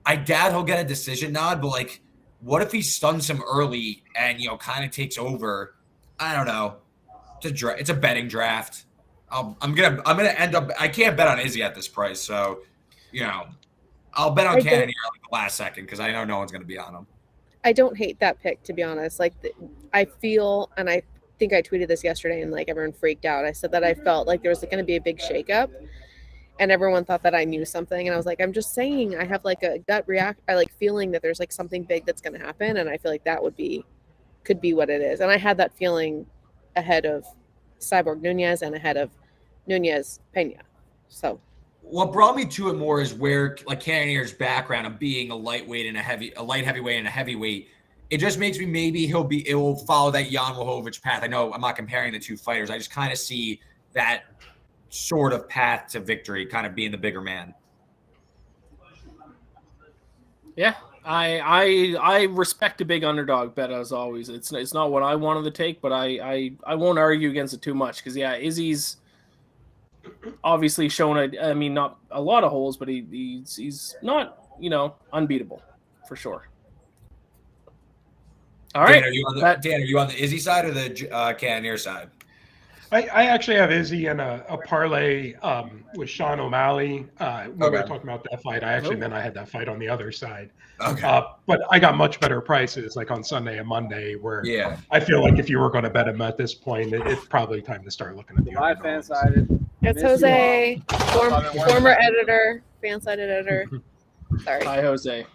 I doubt he'll get a decision nod, but, like, what if he stuns him early and, you know, kind of takes over? I don't know. It's a betting draft. I'm gonna end up. I can't bet on Izzy at this price, so, you know, I'll bet on Cannonier like the last second because I know no one's gonna be on him. I don't hate that pick, to be honest. Like, I feel, and I think I tweeted this yesterday, and like everyone freaked out. I said that I felt like there was going to be a big shakeup, and everyone thought that I knew something. And I was like, I'm just saying, I have like a gut I like feeling that there's like something big that's going to happen, and I feel like that could be what it is. And I had that feeling ahead of Cyborg Nunez and ahead of Nunez Pena. So. What brought me to it more is where, like, Cannonier's background of being a lightweight and a light heavyweight and a heavyweight. It just makes me maybe it will follow that Jan Blachowicz path. I know I'm not comparing the two fighters. I just kind of see that sort of path to victory, kind of being the bigger man. Yeah, I respect a big underdog bet as always. It's not what I wanted to take, but I won't argue against it too much because Izzy's obviously shown not a lot of holes, but he's not, you know, unbeatable for sure. All right, Dan, are you on the Izzy side or the Cannonier side? I actually have Izzy in a parlay with Sean O'Malley. When we were talking about that fight, then I had that fight on the other side. Okay. But I got much better prices like on Sunday and Monday where I feel like if you were going to bet him at this point, it's probably time to start looking at the Bye, FanSided. It's Jose, former editor, FanSided editor. Sorry. Hi, Jose.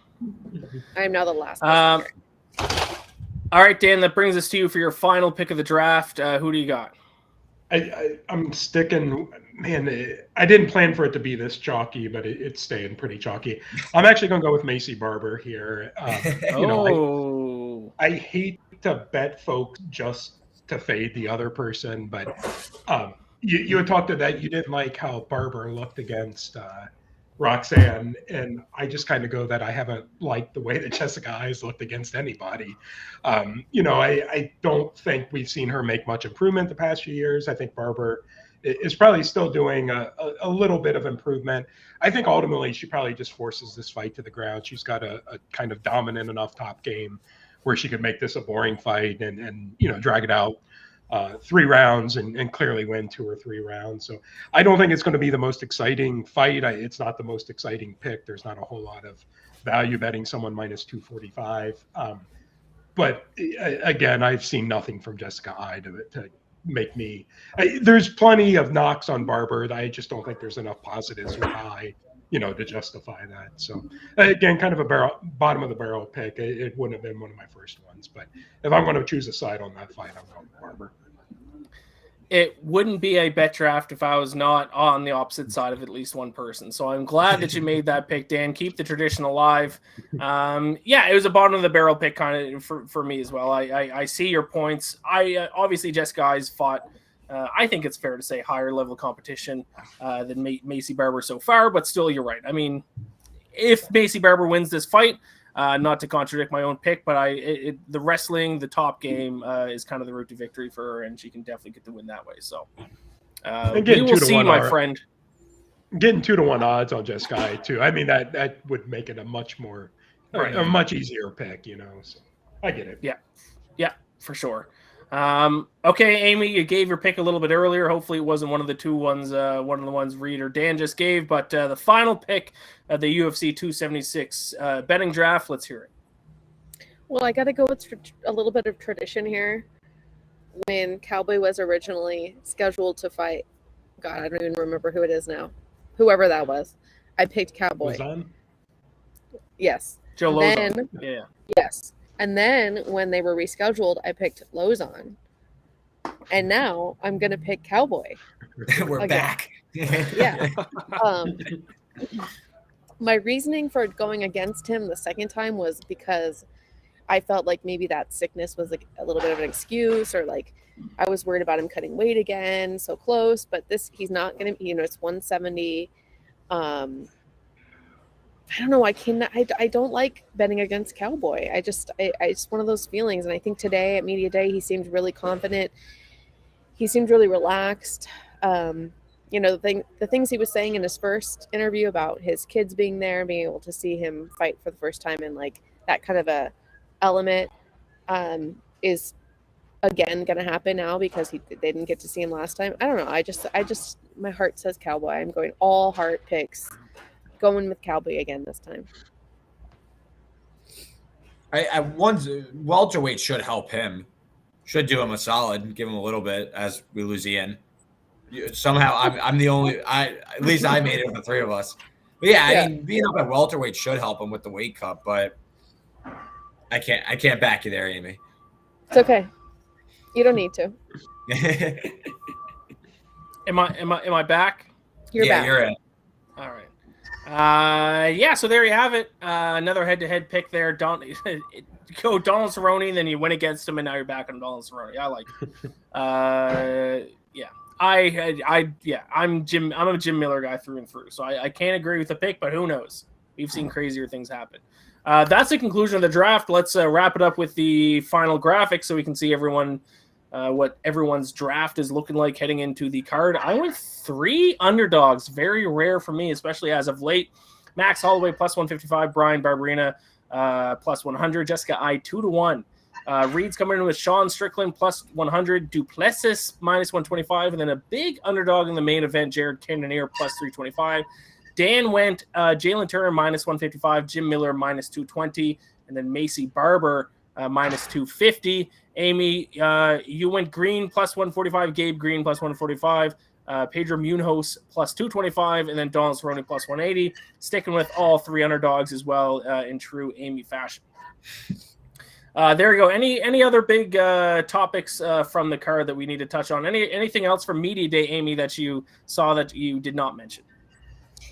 I am now the last person here. All right, Dan, that brings us to you for your final pick of the draft. Who do you got? I'm sticking, man, I didn't plan for it to be this chalky, but it's staying pretty chalky. I'm actually going to go with Macy Barber here. I hate to bet folks just to fade the other person, but you had talked to that. You didn't like how Barber looked against Roxanne, and I just kind of go that I haven't liked the way that Jessica Ai's looked against anybody. I don't think we've seen her make much improvement the past few years. I think Barber is probably still doing a little bit of improvement. I think ultimately she probably just forces this fight to the ground. She's got a kind of dominant enough top game where she could make this a boring fight and drag it out 3 rounds and clearly win 2 or 3 rounds. So I don't think it's going to be the most exciting fight. It's not the most exciting pick. There's not a whole lot of value betting someone minus 245. But again, I've seen nothing from Jessica Ai to make me. There's plenty of knocks on Barber. I just don't think there's enough positives with high, to justify that. So again, kind of a bottom of the barrel pick. It wouldn't have been one of my first ones, but if I'm going to choose a side on that fight, I'm going with Barber. It wouldn't be a bet draft if I was not on the opposite side of at least one person. So I'm glad that you made that pick, Dan. Keep the tradition alive. It was a bottom of the barrel pick kind of for me as well. I see your points. Obviously Jessica Guy's fought, I think it's fair to say, higher level competition than Macy Barber so far, but still, you're right. I mean, if Macy Barber wins this fight, not to contradict my own pick, but the wrestling, the top game is kind of the route to victory for her, and she can definitely get the win that way. So we will see, my friend. Getting 2-1 odds on Jess Guy too. I mean, that would make it a much more, a much easier pick, So I get it. Yeah, for sure. Okay, Amy, you gave your pick a little bit earlier. Hopefully it wasn't one of the ones Reed or Dan just gave, but the final pick of the UFC 276 betting draft, let's hear it. Well, I got to go with a little bit of tradition here. When Cowboy was originally scheduled to fight, God, I don't even remember who it is now. Whoever that was. I picked Cowboy. Lozon? Yes. Joe Lozon. Yeah. Yes. And then when they were rescheduled, I picked Lozon. And now I'm going to pick Cowboy. We're again. back. Yeah. My reasoning for going against him the second time was because I felt like maybe that sickness was like a little bit of an excuse, or like I was worried about him cutting weight again so close. But he's not going to, it's 170. I don't know. I don't like betting against Cowboy. It's one of those feelings. And I think today at Media Day, he seemed really confident. He seemed really relaxed. The things he was saying in his first interview about his kids being there and being able to see him fight for the first time, and like that kind of a element is again going to happen now because they didn't get to see him last time. I don't know. I just my heart says Cowboy. I'm going all heart picks. Going with Cowboy again this time. Welterweight should help him. Should do him a solid, give him a little bit as we lose Ian. Somehow I'm the only. At least I made it with the three of us. But I mean, being up at welterweight should help him with the weight cut. But I can't back you there, Amy. It's okay. You don't need to. Am I back? You're back. You're in. All right. So there you have it. Another head-to-head pick there. Go Donald Cerrone, and then you went against him, and now you're back on Donald Cerrone. I like it. I'm a Jim Miller guy through and through, so I can't agree with the pick, but who knows? We've seen crazier things happen. That's the conclusion of the draft. Let's wrap it up with the final graphic so we can see what everyone's draft is looking like heading into the card. I went 3 underdogs, very rare for me, especially as of late. Max Holloway plus 155, Brian Barberina plus 100, Jessica I 2-1. Reed's coming in with Sean Strickland plus 100, Duplessis minus 125, and then a big underdog in the main event, Jared Cannonier plus 325. Dan went Jalen Turner minus 155, Jim Miller minus 220, and then Macy Barber minus 250. Amy, you went Green plus 145, Gabe Green plus 145, Pedro Munoz plus 225, and then Donald Cerrone plus 180. Sticking with all 3 underdogs as well in true Amy fashion. There we go. Any other big topics from the card that we need to touch on? Anything else from Media Day, Amy, that you saw that you did not mention?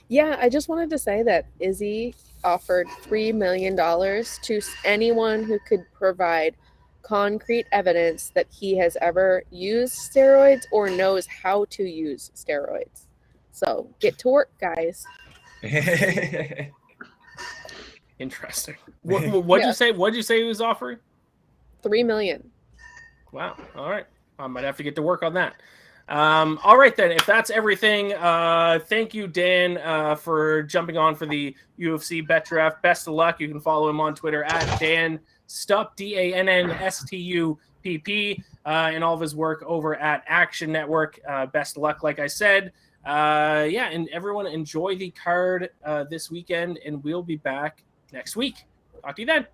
Yeah, I just wanted to say that Izzy offered $3 million to anyone who could provide concrete evidence that he has ever used steroids or knows how to use steroids. So get to work, guys. Interesting. What'd you say? What'd you say he was offering? $3 million. Wow. All right. I might have to get to work on that. All right, then. If that's everything, thank you, Dan, for jumping on for the UFC Bet Draft. Best of luck. You can follow him on Twitter at Dann Stupp, DANNSTUPP, and all of his work over at Action Network. Best of luck, like I said. And everyone enjoy the card this weekend, and we'll be back next week. Talk to you then.